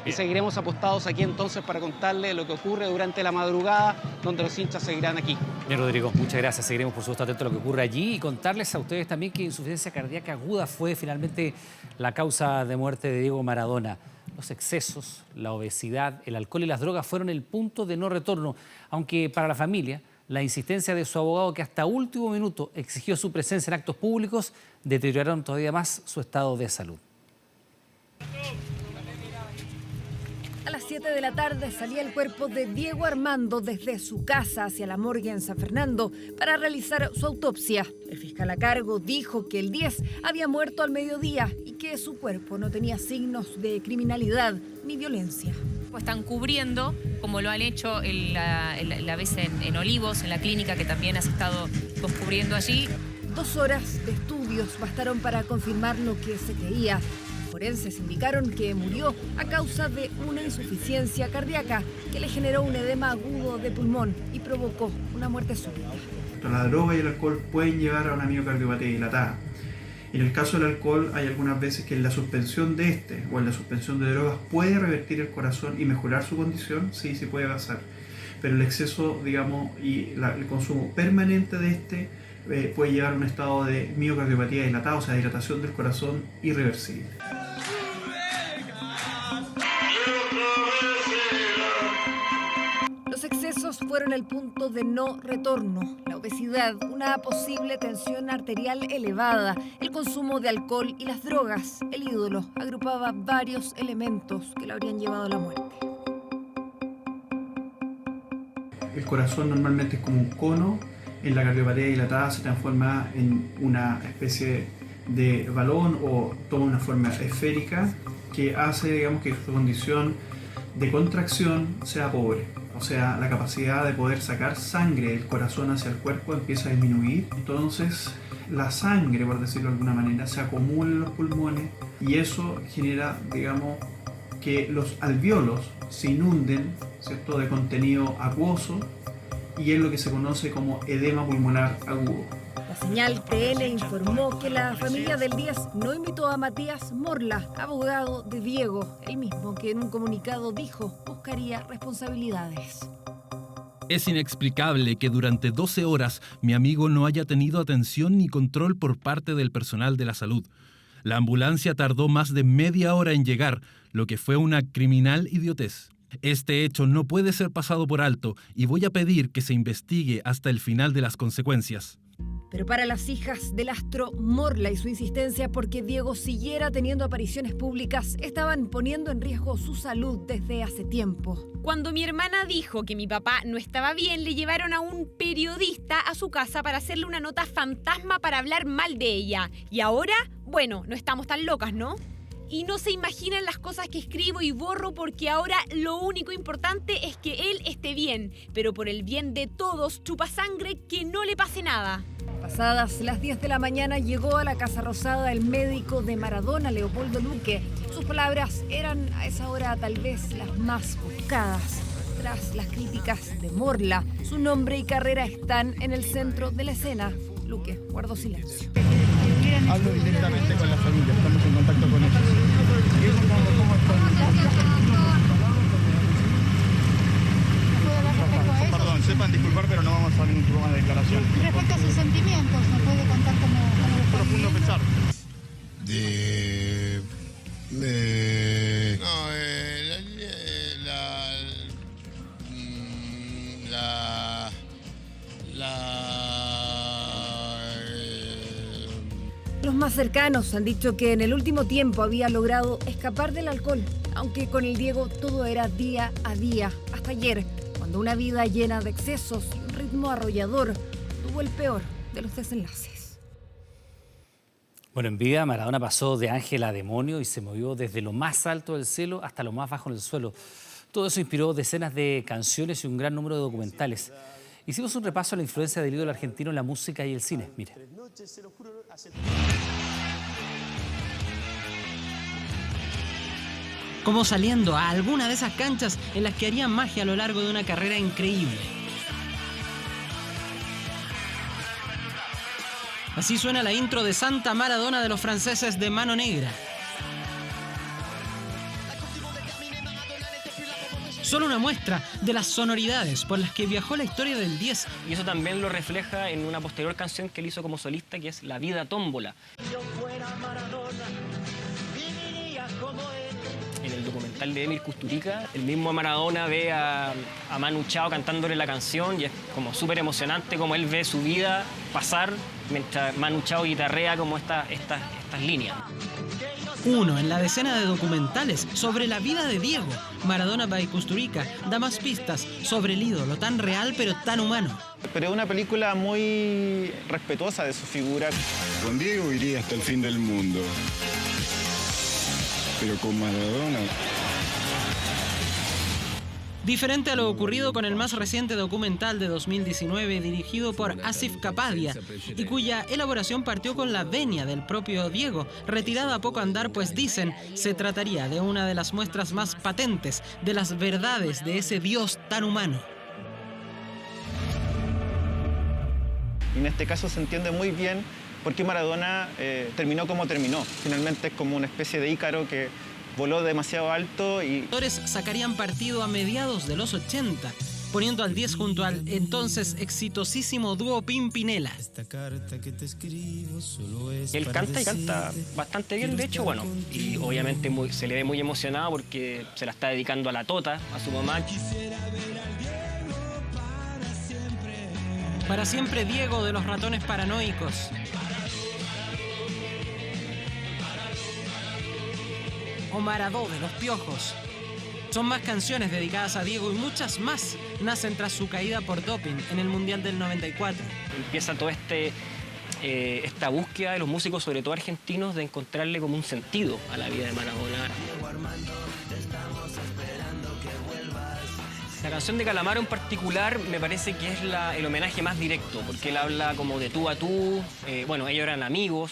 y seguiremos apostados aquí entonces para contarle lo que ocurre durante la madrugada, donde los hinchas seguirán aquí. Bien, Rodrigo, muchas gracias. Seguiremos por supuesto atentos a lo que ocurre allí y contarles a ustedes también que insuficiencia cardíaca aguda fue finalmente la causa de muerte de Diego Maradona. Los excesos, la obesidad, el alcohol y las drogas fueron el punto de no retorno, aunque para la familia la insistencia de su abogado, que hasta último minuto exigió su presencia en actos públicos, deterioraron todavía más su estado de salud. A las 7 de la tarde salía el cuerpo de Diego Armando desde su casa hacia la morgue en San Fernando para realizar su autopsia. El fiscal a cargo dijo que el 10 había muerto al mediodía y que su cuerpo no tenía signos de criminalidad ni violencia. Están cubriendo, como lo han hecho la vez en Olivos, en la clínica que también has estado cubriendo allí. 2 horas de estudios bastaron para confirmar lo que se creía. Forenses indicaron que murió a causa de una insuficiencia cardíaca que le generó un edema agudo de pulmón y provocó una muerte súbita. La droga y el alcohol pueden llevar a una miocardiopatía dilatada. En el caso del alcohol hay algunas veces que en la suspensión de este o en la suspensión de drogas puede revertir el corazón y mejorar su condición, sí puede pasar. Pero el exceso, digamos, y el consumo permanente de este puede llevar a un estado de miocardiopatía dilatada, o sea, dilatación del corazón irreversible. Los excesos fueron el punto de no retorno. La obesidad, una posible tensión arterial elevada, el consumo de alcohol y las drogas. El ídolo agrupaba varios elementos que lo habrían llevado a la muerte. El corazón normalmente es como un cono. En la cardiopatía dilatada se transforma en una especie de balón o toma una forma esférica que hace, digamos, que su condición de contracción sea pobre. O sea, la capacidad de poder sacar sangre del corazón hacia el cuerpo empieza a disminuir. Entonces, la sangre, por decirlo de alguna manera, se acumula en los pulmones y eso genera, digamos, que los alvéolos se inunden, ¿cierto?, de contenido acuoso y es lo que se conoce como edema pulmonar agudo. La señal TL informó que la familia del 10 no invitó a Matías Morla, abogado de Diego, el mismo que en un comunicado dijo buscaría responsabilidades. Es inexplicable que durante 12 horas mi amigo no haya tenido atención ni control por parte del personal de la salud. La ambulancia tardó más de media hora en llegar, lo que fue una criminal idiotez. Este hecho no puede ser pasado por alto y voy a pedir que se investigue hasta el final de las consecuencias. Pero para las hijas del astro, Morla y su insistencia porque Diego siguiera teniendo apariciones públicas estaban poniendo en riesgo su salud desde hace tiempo. Cuando mi hermana dijo que mi papá no estaba bien, le llevaron a un periodista a su casa para hacerle una nota fantasma para hablar mal de ella. Y ahora, bueno, no estamos tan locas, ¿no? Y no se imaginan las cosas que escribo y borro porque ahora lo único importante es que él esté bien. Pero por el bien de todos, chupa sangre, que no le pase nada. Pasadas las 10 de la mañana llegó a la Casa Rosada el médico de Maradona, Leopoldo Luque. Sus palabras eran a esa hora tal vez las más buscadas. Tras las críticas de Morla, su nombre y carrera están en el centro de la escena. Luque guardó silencio. Hablo directamente con la familia, estamos en contacto con ellos. Perdón, sepan disculpar, pero no vamos a dar ningún tipo de declaración. Respecto a sus sentimientos, ¿nos puede contar cómo profundo pesar? Los más cercanos han dicho que en el último tiempo había logrado escapar del alcohol, aunque con el Diego todo era día a día, hasta ayer, cuando una vida llena de excesos y un ritmo arrollador tuvo el peor de los desenlaces. Bueno, en vida Maradona pasó de ángel a demonio y se movió desde lo más alto del cielo hasta lo más bajo en el suelo. Todo eso inspiró decenas de canciones y un gran número de documentales. Hicimos un repaso a la influencia del ídolo argentino en la música y el cine. Mire. Como saliendo a alguna de esas canchas en las que haría magia a lo largo de una carrera increíble. Así suena la intro de Santa Maradona de los franceses de Mano Negra. Solo una muestra de las sonoridades por las que viajó la historia del 10. Y eso también lo refleja en una posterior canción que él hizo como solista, que es La Vida Tómbola. En el documental de Emir Kusturica, el mismo Maradona ve a Manu Chao cantándole la canción y es como súper emocionante como él ve su vida pasar mientras Manu Chao guitarrea como estas líneas. Uno en la decena de documentales sobre la vida de Diego. Maradona by Kusturica da más pistas sobre el ídolo tan real pero tan humano. Pero es una película muy respetuosa de su figura. Con Diego iría hasta el fin del mundo. Pero con Maradona Diferente a lo ocurrido con el más reciente documental de 2019 dirigido por Asif Kapadia y cuya elaboración partió con la venia del propio Diego, retirada a poco andar, pues dicen se trataría de una de las muestras más patentes de las verdades de ese Dios tan humano. Y en este caso se entiende muy bien por qué Maradona terminó como terminó. Finalmente es como una especie de Ícaro que voló demasiado alto y... Los actores sacarían partido a mediados de los 80, poniendo al 10 junto al entonces exitosísimo dúo Pimpinela. Él canta y canta bastante bien, de hecho, bueno, y obviamente se le ve muy emocionado porque se la está dedicando a la Tota, a su mamá. Para siempre Diego de los Ratones Paranoicos. O Maradó de los Piojos. Son más canciones dedicadas a Diego y muchas más nacen tras su caída por doping en el Mundial del 94. Empieza toda esta búsqueda de los músicos, sobre todo argentinos, de encontrarle como un sentido a la vida de Maradona. La canción de Calamaro en particular me parece que es el homenaje más directo, porque él habla como de tú a tú, bueno, ellos eran amigos.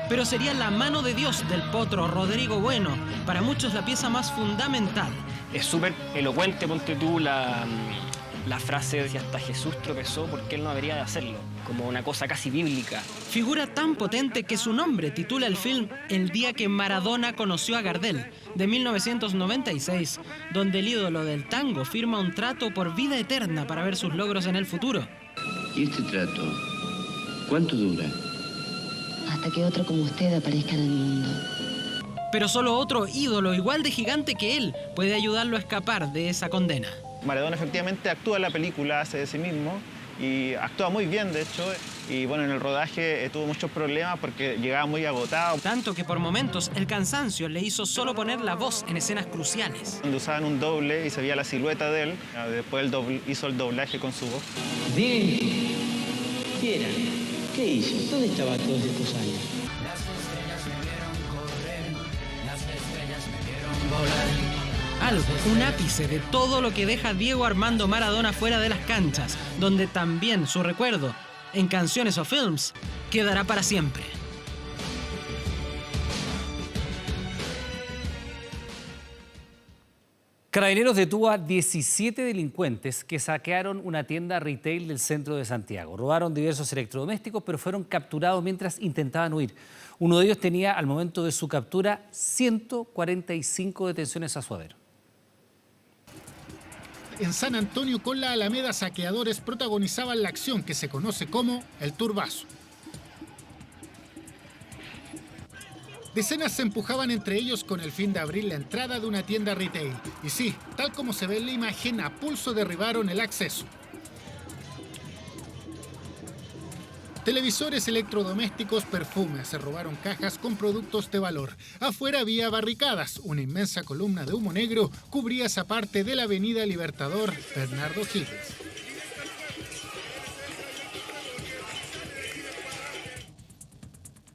Pero sería La mano de Dios del potro Rodrigo Bueno, para muchos la pieza más fundamental. Es súper elocuente, ponte tú, la frase de si hasta Jesús tropezó, porque él no debería de hacerlo, como una cosa casi bíblica. Figura tan potente que su nombre titula el film El día que Maradona conoció a Gardel, de 1996, donde el ídolo del tango firma un trato por vida eterna para ver sus logros en el futuro. ¿Y este trato cuánto dura? Hasta que otro como usted aparezca en el mundo. Pero solo otro ídolo igual de gigante que él puede ayudarlo a escapar de esa condena. Maradona efectivamente actúa en la película, hace de sí mismo y actúa muy bien, de hecho. Y bueno, en el rodaje tuvo muchos problemas porque llegaba muy agotado. Tanto que por momentos el cansancio le hizo solo poner la voz en escenas cruciales. Cuando usaban un doble y se veía la silueta de él, después hizo el doblaje con su voz. Dime, ¿qué era? ¿Qué hizo? ¿Dónde estaba todos estos años? Algo, un ápice de todo lo que deja Diego Armando Maradona fuera de las canchas, donde también su recuerdo, en canciones o films, quedará para siempre. Carabineros detuvo a 17 delincuentes que saquearon una tienda retail del centro de Santiago. Robaron diversos electrodomésticos, pero fueron capturados mientras intentaban huir. Uno de ellos tenía, al momento de su captura, 145 detenciones a su haber. En San Antonio con la Alameda, saqueadores protagonizaban la acción que se conoce como el turbazo. Decenas se empujaban entre ellos con el fin de abrir la entrada de una tienda retail. Y sí, tal como se ve en la imagen, a pulso derribaron el acceso. Televisores, electrodomésticos, perfumes, se robaron cajas con productos de valor. Afuera había barricadas, una inmensa columna de humo negro cubría esa parte de la avenida Libertador Bernardo Higgins.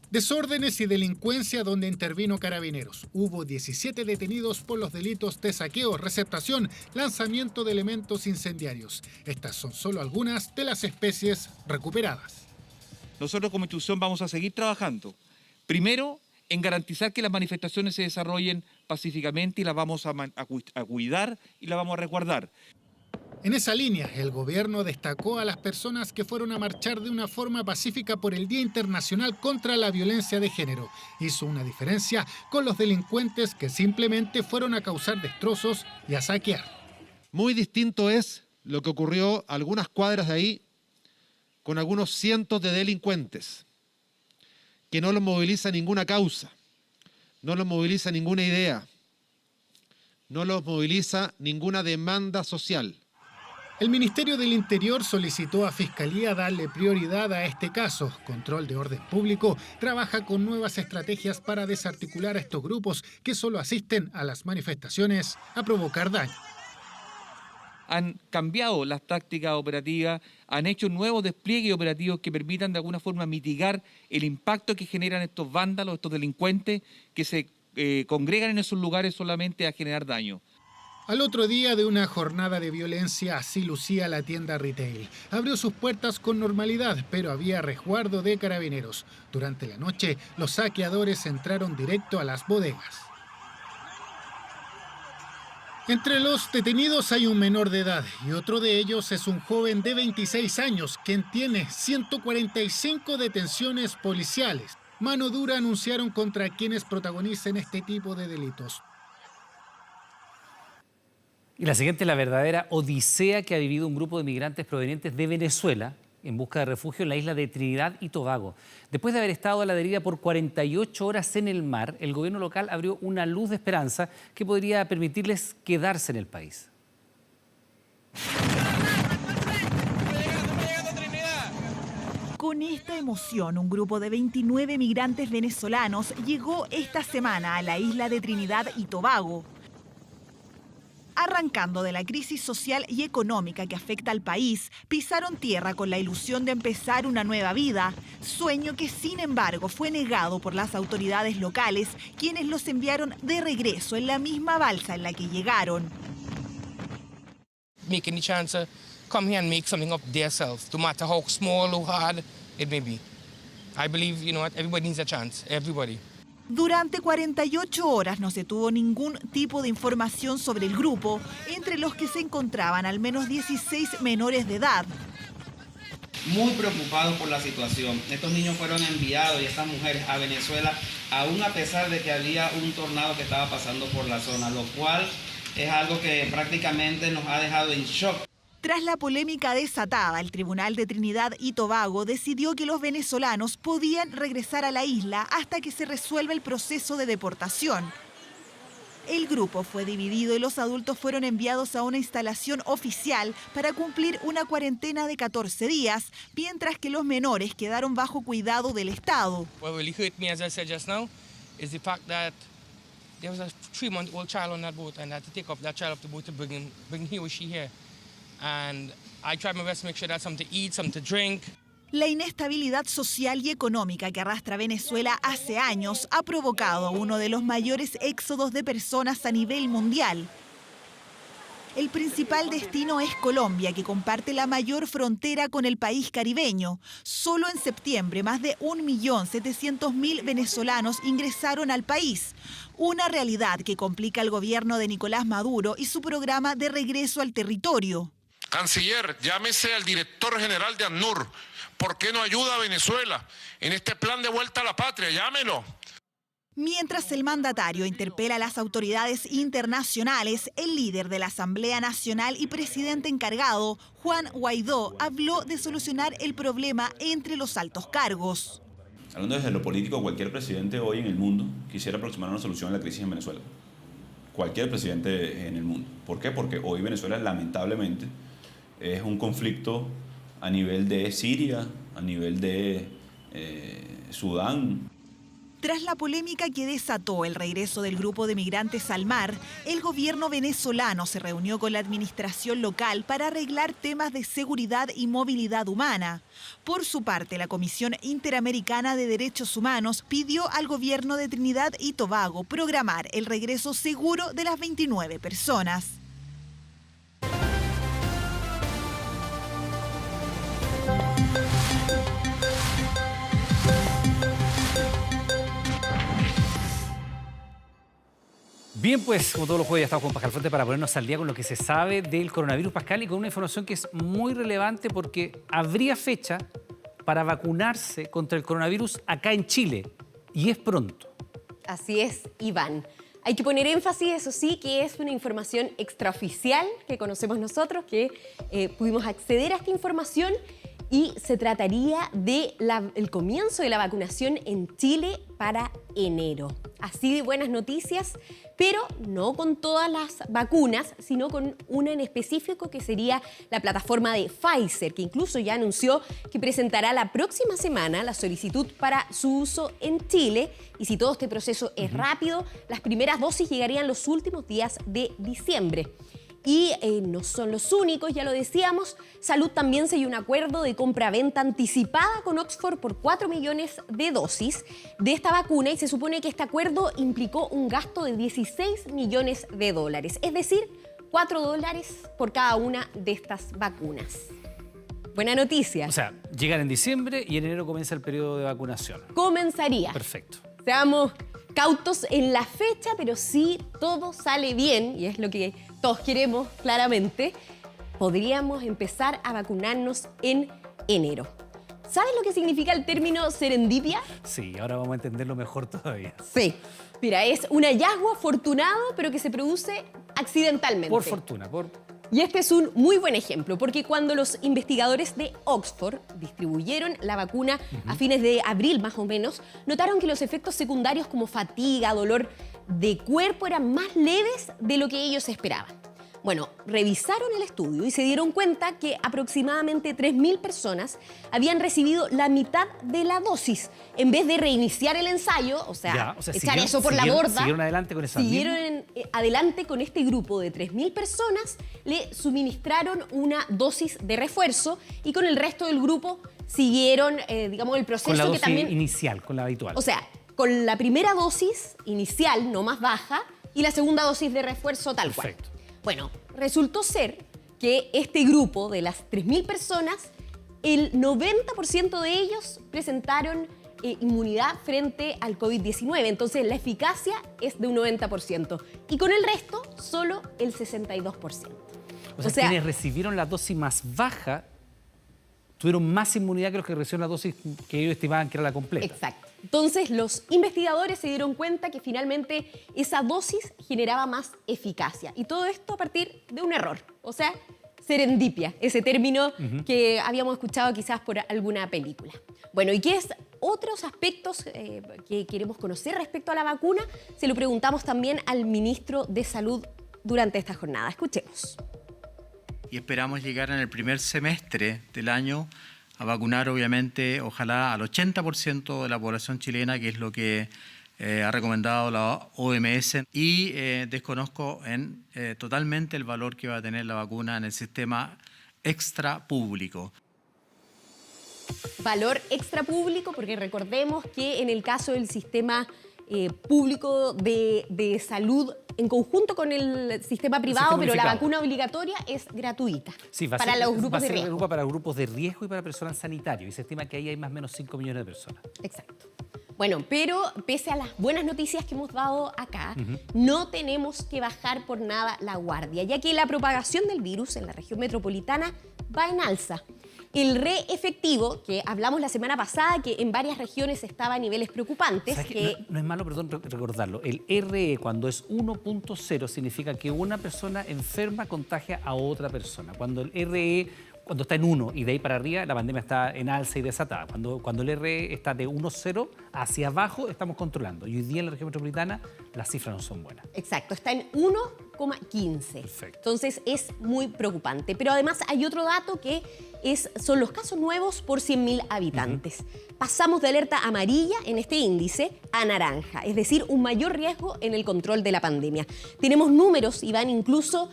Desórdenes y delincuencia donde intervino Carabineros. Hubo 17 detenidos por los delitos de saqueo, receptación, lanzamiento de elementos incendiarios. Estas son solo algunas de las especies recuperadas. Nosotros como institución vamos a seguir trabajando. Primero, en garantizar que las manifestaciones se desarrollen pacíficamente y las vamos a cuidar y las vamos a resguardar. En esa línea, el gobierno destacó a las personas que fueron a marchar de una forma pacífica por el Día Internacional contra la Violencia de Género. Hizo una diferencia con los delincuentes que simplemente fueron a causar destrozos y a saquear. Muy distinto es lo que ocurrió a algunas cuadras de ahí con algunos cientos de delincuentes que no los moviliza ninguna causa, no los moviliza ninguna idea, no los moviliza ninguna demanda social. El Ministerio del Interior solicitó a Fiscalía darle prioridad a este caso. Control de Orden Público trabaja con nuevas estrategias para desarticular a estos grupos que solo asisten a las manifestaciones a provocar daño. Han cambiado las tácticas operativas, han hecho nuevos despliegues operativos que permitan de alguna forma mitigar el impacto que generan estos vándalos, estos delincuentes que se congregan en esos lugares solamente a generar daño. Al otro día de una jornada de violencia, así lucía la tienda retail. Abrió sus puertas con normalidad, pero había resguardo de carabineros. Durante la noche, los saqueadores entraron directo a las bodegas. Entre los detenidos hay un menor de edad y otro de ellos es un joven de 26 años, quien tiene 145 detenciones policiales. Mano dura anunciaron contra quienes protagonicen este tipo de delitos. Y la siguiente es la verdadera odisea que ha vivido un grupo de migrantes provenientes de Venezuela en busca de refugio en la isla de Trinidad y Tobago. Después de haber estado a la deriva por 48 horas en el mar, el gobierno local abrió una luz de esperanza que podría permitirles quedarse en el país. Con esta emoción, un grupo de 29 migrantes venezolanos llegó esta semana a la isla de Trinidad y Tobago. Arrancando de la crisis social y económica que afecta al país, pisaron tierra con la ilusión de empezar una nueva vida, sueño que sin embargo fue negado por las autoridades locales, quienes los enviaron de regreso en la misma balsa en la que llegaron. Making the chance to come here and make something of themselves, no matter how small or hard it may be. I believe, everybody needs a chance, everybody. Durante 48 horas no se tuvo ningún tipo de información sobre el grupo, entre los que se encontraban al menos 16 menores de edad. Muy preocupados por la situación. Estos niños fueron enviados y estas mujeres a Venezuela, aún a pesar de que había un tornado que estaba pasando por la zona, lo cual es algo que prácticamente nos ha dejado en shock. Tras la polémica desatada, el Tribunal de Trinidad y Tobago decidió que los venezolanos podían regresar a la isla hasta que se resuelva el proceso de deportación. El grupo fue dividido y los adultos fueron enviados a una instalación oficial para cumplir una cuarentena de 14 días, mientras que los menores quedaron bajo cuidado del Estado. What really hurt me, as I said just now, is the fact that there was a 3-month-old child on that boat and I had to take up that child off the boat to bring he or she here. And I tried my best to make sure that something to eat, something to drink. La inestabilidad social y económica que arrastra Venezuela hace años ha provocado uno de los mayores éxodos de personas a nivel mundial. El principal destino es Colombia, que comparte la mayor frontera con el país caribeño. Solo en septiembre, más de 1.700.000 venezolanos ingresaron al país. Una realidad que complica al gobierno de Nicolás Maduro y su programa de regreso al territorio. Canciller, llámese al director general de ACNUR. ¿Por qué no ayuda a Venezuela en este plan de vuelta a la patria? Llámelo. Mientras el mandatario interpela a las autoridades internacionales, el líder de la Asamblea Nacional y presidente encargado, Juan Guaidó, habló de solucionar el problema entre los altos cargos. Hablando desde lo político, cualquier presidente hoy en el mundo quisiera aproximar una solución a la crisis en Venezuela. Cualquier presidente en el mundo. ¿Por qué? Porque hoy Venezuela lamentablemente es un conflicto a nivel de Siria, a nivel de Sudán. Tras la polémica que desató el regreso del grupo de migrantes al mar, el gobierno venezolano se reunió con la administración local para arreglar temas de seguridad y movilidad humana. Por su parte, la Comisión Interamericana de Derechos Humanos pidió al gobierno de Trinidad y Tobago programar el regreso seguro de las 29 personas. Bien, pues como todos los jueves ya estamos con Pascal Fuente para ponernos al día con lo que se sabe del coronavirus, Pascal, y con una información que es muy relevante porque habría fecha para vacunarse contra el coronavirus acá en Chile, y es pronto. Así es, Iván. Hay que poner énfasis, eso sí, que es una información extraoficial que conocemos nosotros, que pudimos acceder a esta información, y se trataría del comienzo de la vacunación en Chile para enero. Así de buenas noticias, pero no con todas las vacunas, sino con una en específico que sería la plataforma de Pfizer, que incluso ya anunció que presentará la próxima semana la solicitud para su uso en Chile. Y si todo este proceso es rápido, las primeras dosis llegarían los últimos días de diciembre. Y no son los únicos, ya lo decíamos. Salud también selló un acuerdo de compra-venta anticipada con Oxford por 4 millones de dosis de esta vacuna y se supone que este acuerdo implicó un gasto de 16 millones de dólares, es decir, $4 por cada una de estas vacunas. Buena noticia. O sea, llegan en diciembre y en enero comienza el periodo de vacunación. Comenzaría. Perfecto. Seamos cautos en la fecha, pero si todo sale bien, y es lo que todos queremos claramente, podríamos empezar a vacunarnos en enero. ¿Sabes lo que significa el término serendipia? Sí, ahora vamos a entenderlo mejor todavía. Sí. Mira, es un hallazgo afortunado, pero que se produce accidentalmente. Por fortuna, Y este es un muy buen ejemplo, porque cuando los investigadores de Oxford distribuyeron la vacuna a fines de abril más o menos, notaron que los efectos secundarios como fatiga, dolor de cuerpo eran más leves de lo que ellos esperaban. Bueno, revisaron el estudio y se dieron cuenta que aproximadamente 3.000 personas habían recibido la mitad de la dosis. En vez de reiniciar el ensayo, o sea echar eso por la borda, siguieron adelante con esa adelante con este grupo de 3.000 personas, le suministraron una dosis de refuerzo y con el resto del grupo siguieron, digamos, el proceso con la dosis que también inicial, con la habitual. O sea, con la primera dosis inicial, no más baja, y la segunda dosis de refuerzo tal cual. Perfecto. Bueno, resultó ser que este grupo de las 3.000 personas, el 90% de ellos presentaron inmunidad frente al COVID-19. Entonces, la eficacia es de un 90%. Y con el resto, solo el 62%. O sea, quienes recibieron la dosis más baja tuvieron más inmunidad que los que recibieron la dosis que ellos estimaban que era la completa. Exacto. Entonces, los investigadores se dieron cuenta que finalmente esa dosis generaba más eficacia. Y todo esto a partir de un error. O sea, serendipia, ese término que habíamos escuchado quizás por alguna película. Bueno, ¿y qué es otros aspectos que queremos conocer respecto a la vacuna? Se lo preguntamos también al ministro de Salud durante esta jornada. Escuchemos. Y esperamos llegar en el primer semestre del año a vacunar, obviamente, ojalá al 80% de la población chilena, que es lo que ha recomendado la OMS. Y desconozco totalmente el valor que va a tener la vacuna en el sistema extrapúblico. Valor extrapúblico, porque recordemos que en el caso del sistema público de salud, en conjunto con el sistema privado, pero la vacuna obligatoria es gratuita para los grupos de riesgo. Para grupos de riesgo y para personal sanitario. Y se estima que ahí hay más o menos 5 millones de personas. Exacto. Bueno, pero pese a las buenas noticias que hemos dado acá, no tenemos que bajar por nada la guardia, ya que la propagación del virus en la región metropolitana va en alza. El reefectivo, que hablamos la semana pasada, que en varias regiones estaba a niveles preocupantes. No es malo, perdón, recordarlo. El RE, cuando es 1.0, significa que una persona enferma contagia a otra persona. Cuando el RE, cuando está en 1 y de ahí para arriba, la pandemia está en alza y desatada. Cuando el RE está de 1.0 hacia abajo, estamos controlando. Y hoy día en la región metropolitana las cifras no son buenas. Exacto, está en 1,15. Perfecto. Entonces es muy preocupante. Pero además hay otro dato que son los casos nuevos por 100.000 habitantes. Pasamos de alerta amarilla en este índice a naranja, es decir, un mayor riesgo en el control de la pandemia. Tenemos números, Iván, incluso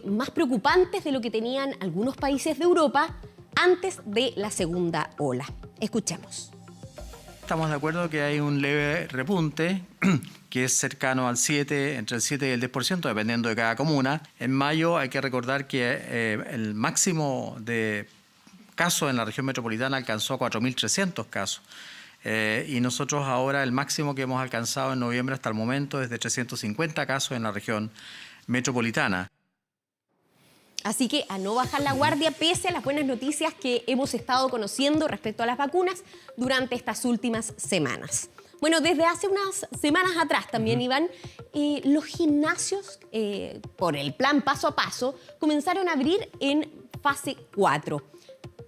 más preocupantes de lo que tenían algunos países de Europa antes de la segunda ola. Escuchemos. Estamos de acuerdo que hay un leve repunte que es cercano al 7, entre el 7 y el 10%, dependiendo de cada comuna. En mayo hay que recordar que el máximo de casos en la región metropolitana alcanzó 4.300 casos. Y nosotros ahora el máximo que hemos alcanzado en noviembre hasta el momento es de 350 casos en la región metropolitana. Así que a no bajar la guardia pese a las buenas noticias que hemos estado conociendo respecto a las vacunas durante estas últimas semanas. Bueno, desde hace unas semanas atrás también, Iván, los gimnasios, por el plan paso a paso, comenzaron a abrir en fase 4.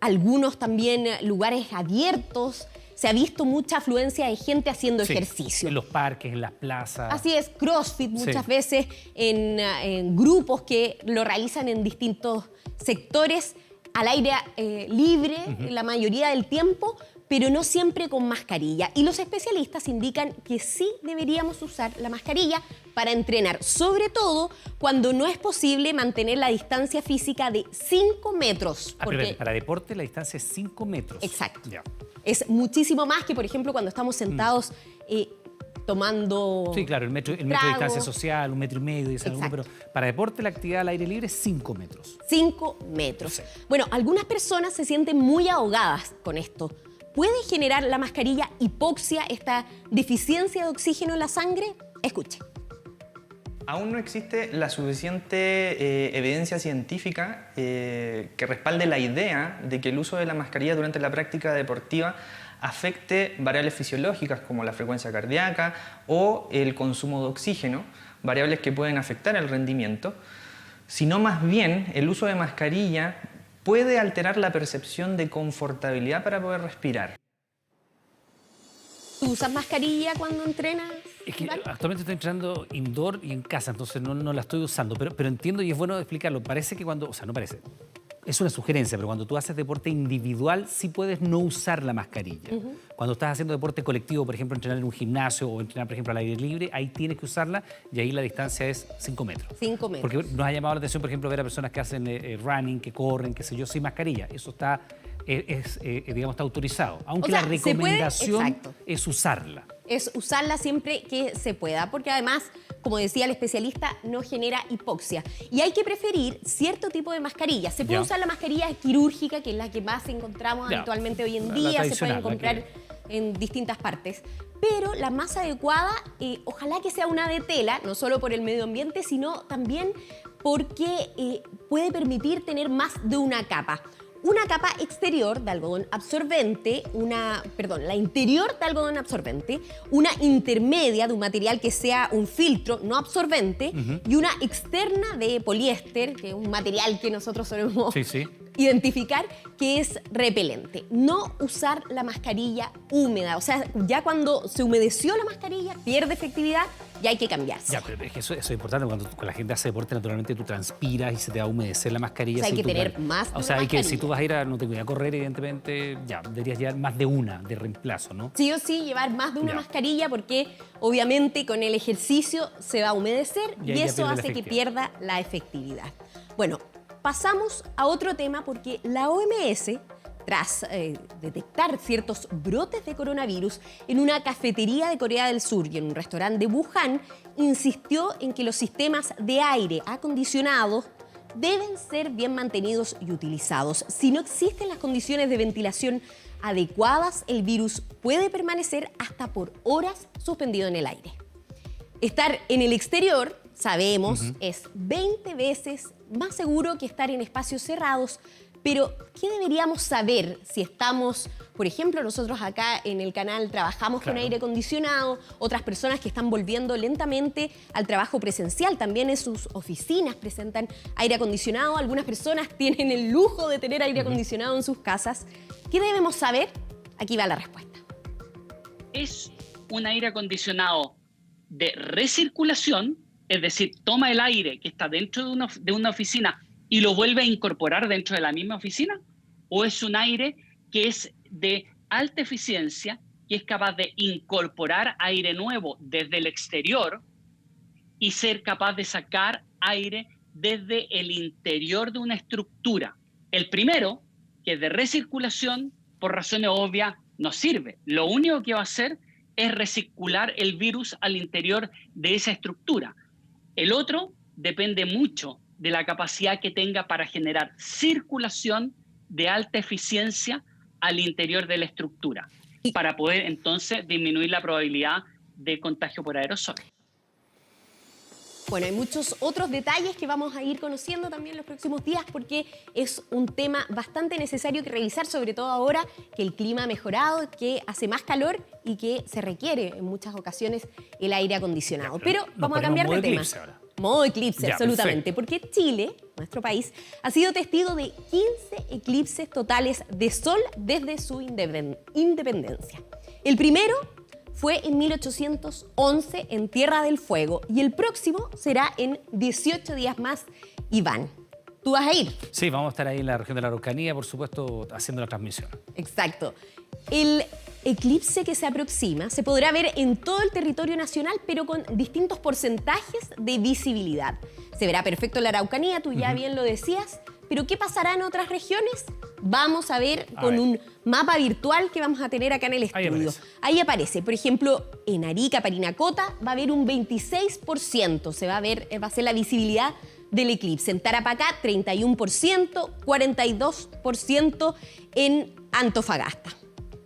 Algunos también lugares abiertos. Se ha visto mucha afluencia de gente haciendo ejercicio. En los parques, en las plazas. Así es, CrossFit muchas veces en grupos que lo realizan en distintos sectores. al aire libre la mayoría del tiempo, pero no siempre con mascarilla. Y los especialistas indican que sí deberíamos usar la mascarilla para entrenar, sobre todo cuando no es posible mantener la distancia física de 5 metros. Porque para deporte la distancia es 5 metros. Exacto. Ya. Es muchísimo más que, por ejemplo, cuando estamos sentados tomando... Sí, claro, el metro de distancia social, 1,5 metros, dice algo, pero para deporte la actividad al aire libre es 5 metros. 5 metros. Bueno, algunas personas se sienten muy ahogadas con esto. ¿Puede generar la mascarilla hipoxia, esta deficiencia de oxígeno en la sangre? Escuche. Aún no existe la suficiente evidencia científica que respalde la idea de que el uso de la mascarilla durante la práctica deportiva afecte variables fisiológicas como la frecuencia cardíaca o el consumo de oxígeno, variables que pueden afectar el rendimiento, sino más bien el uso de mascarilla puede alterar la percepción de confortabilidad para poder respirar. ¿Tú usas mascarilla cuando entrenas? Es que actualmente estoy entrenando indoor y en casa, entonces no la estoy usando, pero entiendo y es bueno explicarlo. Parece que cuando, o sea, no parece, es una sugerencia, pero cuando tú haces deporte individual sí puedes no usar la mascarilla. Cuando estás haciendo deporte colectivo, por ejemplo, entrenar en un gimnasio o entrenar, por ejemplo, al aire libre, ahí tienes que usarla y ahí la distancia es 5 metros. 5 metros. Porque nos ha llamado la atención, por ejemplo, ver a personas que hacen running, que corren, qué sé yo, sin mascarilla. Eso está, digamos, está autorizado. Aunque la recomendación es usarla. Es usarla siempre que se pueda, porque además, como decía el especialista, no genera hipoxia. Y hay que preferir cierto tipo de mascarilla. Se puede usar la mascarilla quirúrgica, que es la que más encontramos habitualmente hoy en día, se puede encontrar en distintas partes. Pero la más adecuada, ojalá que sea una de tela, no solo por el medio ambiente, sino también porque puede permitir tener más de una capa. Una capa exterior de algodón absorbente, la interior de algodón absorbente, una intermedia de un material que sea un filtro no absorbente y una externa de poliéster, que es un material que nosotros solemos identificar, que es repelente. No usar la mascarilla húmeda, o sea, ya cuando se humedeció la mascarilla, pierde efectividad y hay que cambiarse. Ya, pero es que eso es importante. Cuando la gente hace deporte, naturalmente tú transpiras y se te va a humedecer la mascarilla. O sea, hay que tener más de una mascarilla. que si tú vas a ir a correr, evidentemente, ya, deberías llevar más de una de reemplazo, ¿no? Sí o sí, llevar más de una mascarilla porque obviamente con el ejercicio se va a humedecer y eso hace que pierda la efectividad. Bueno, pasamos a otro tema porque la OMS, tras detectar ciertos brotes de coronavirus en una cafetería de Corea del Sur y en un restaurante de Wuhan, insistió en que los sistemas de aire acondicionados deben ser bien mantenidos y utilizados. Si no existen las condiciones de ventilación adecuadas, el virus puede permanecer hasta por horas suspendido en el aire. Estar en el exterior, sabemos, es 20 veces más seguro que estar en espacios cerrados. Pero, ¿qué deberíamos saber si estamos, por ejemplo, nosotros acá en el canal trabajamos con aire acondicionado, otras personas que están volviendo lentamente al trabajo presencial, también en sus oficinas presentan aire acondicionado, algunas personas tienen el lujo de tener aire acondicionado en sus casas. ¿Qué debemos saber? Aquí va la respuesta. Es un aire acondicionado de recirculación, es decir, toma el aire que está dentro de una oficina y lo vuelve a incorporar dentro de la misma oficina, o es un aire que es de alta eficiencia, que es capaz de incorporar aire nuevo desde el exterior y ser capaz de sacar aire desde el interior de una estructura. El primero, que es de recirculación, por razones obvias, no sirve. Lo único que va a hacer es recircular el virus al interior de esa estructura. El otro depende mucho de la capacidad que tenga para generar circulación de alta eficiencia al interior de la estructura, para poder entonces disminuir la probabilidad de contagio por aerosol. Bueno, hay muchos otros detalles que vamos a ir conociendo también en los próximos días porque es un tema bastante necesario que revisar, sobre todo ahora que el clima ha mejorado, que hace más calor y que se requiere en muchas ocasiones el aire acondicionado. Pero vamos a cambiar de tema. Modo eclipse, absolutamente, porque Chile, nuestro país, ha sido testigo de 15 eclipses totales de sol desde su independencia. El primero fue en 1811 en Tierra del Fuego y el próximo será en 18 días más, Iván. tú vas a ir. Sí, vamos a estar ahí en la región de la Araucanía, por supuesto, haciendo la transmisión. Exacto. El eclipse que se aproxima se podrá ver en todo el territorio nacional, pero con distintos porcentajes de visibilidad. Se verá perfecto en la Araucanía, tú ya bien lo decías, pero ¿qué pasará en otras regiones? Vamos a ver con un mapa virtual que vamos a tener acá en el estudio. Ahí aparece, por ejemplo, en Arica, Parinacota, va a haber un 26%, va a ser la visibilidad del eclipse. En Tarapacá, 31%, 42% en Antofagasta.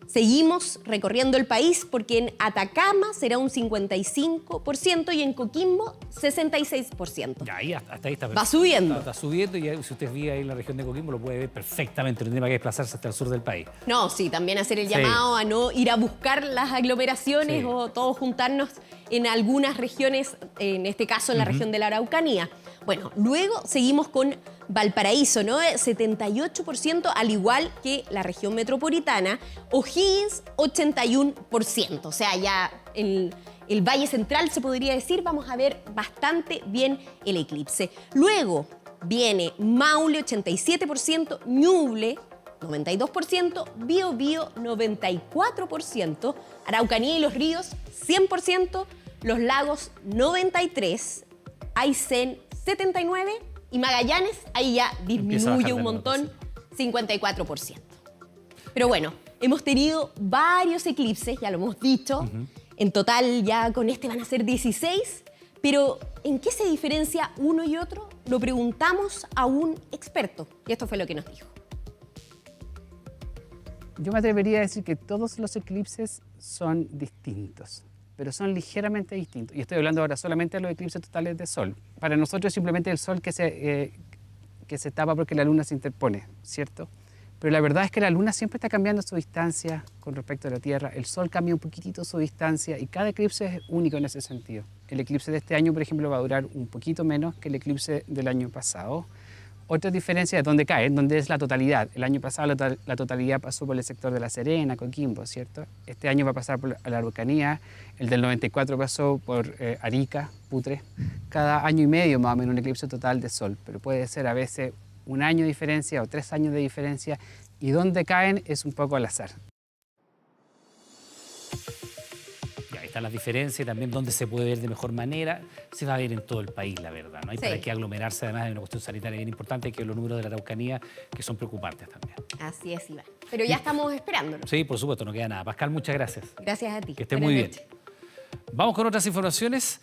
Seguimos recorriendo el país porque en Atacama será un 55% y en Coquimbo 66%. Ya, ahí hasta ahí está. Va subiendo. Está subiendo y si usted vive ahí en la región de Coquimbo lo puede ver perfectamente, no tiene que desplazarse hasta el sur del país. No, sí, también hacer el llamado a no ir a buscar las aglomeraciones o todos juntarnos en algunas regiones, en este caso en la región de la Araucanía. Bueno, luego seguimos con Valparaíso, ¿no? 78%, al igual que la región metropolitana. O'Higgins, 81%. O sea, ya en el Valle Central, se podría decir, vamos a ver bastante bien el eclipse. Luego viene Maule, 87%, Ñuble, 92%, Biobío, 94%, Araucanía y Los Ríos, 100%, Los Lagos, 93%, Aysén, 79%, y Magallanes, ahí ya disminuye un montón, 54%. Pero bueno, hemos tenido varios eclipses, ya lo hemos dicho. En total ya con este van a ser 16. Pero ¿en qué se diferencia uno y otro? Lo preguntamos a un experto. Y esto fue lo que nos dijo. Yo me atrevería a decir que todos los eclipses son distintos, pero son ligeramente distintos. Y estoy hablando ahora solamente de los eclipses totales de Sol. Para nosotros es simplemente el Sol que se tapa porque la Luna se interpone, ¿cierto? Pero la verdad es que la Luna siempre está cambiando su distancia con respecto a la Tierra. El Sol cambia un poquitito su distancia y cada eclipse es único en ese sentido. El eclipse de este año, por ejemplo, va a durar un poquito menos que el eclipse del año pasado. Otra diferencia es dónde cae, donde es la totalidad. El año pasado la totalidad pasó por el sector de La Serena, Coquimbo, ¿cierto? Este año va a pasar por la Araucanía, el del 94 pasó por Arica, Putre. Cada año y medio más o menos un eclipse total de Sol, pero puede ser a veces un año de diferencia o 3 años de diferencia, y dónde caen es un poco al azar. Están las diferencias y también dónde se puede ver de mejor manera. Se va a ver en todo el país, la verdad. No hay para qué aglomerarse, además de una cuestión sanitaria bien importante, que los números de la Araucanía, que son preocupantes también. Así es, Iván. Pero ya estamos esperándolo. Sí, por supuesto, no queda nada. Pascal, muchas gracias. Gracias a ti. Que esté muy bien. Vamos con otras informaciones.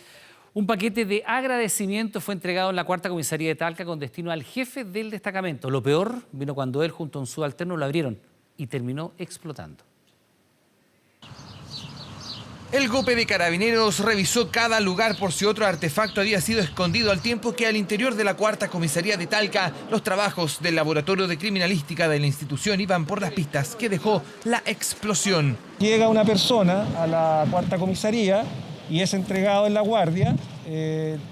Un paquete de agradecimiento fue entregado en la Cuarta Comisaría de Talca con destino al jefe del destacamento. Lo peor vino cuando él junto a un subalterno lo abrieron y terminó explotando. El GOPE de Carabineros revisó cada lugar por si otro artefacto había sido escondido, al tiempo que al interior de la Cuarta Comisaría de Talca los trabajos del Laboratorio de Criminalística de la institución iban por las pistas que dejó la explosión. Llega una persona a la Cuarta Comisaría y es entregado en la guardia,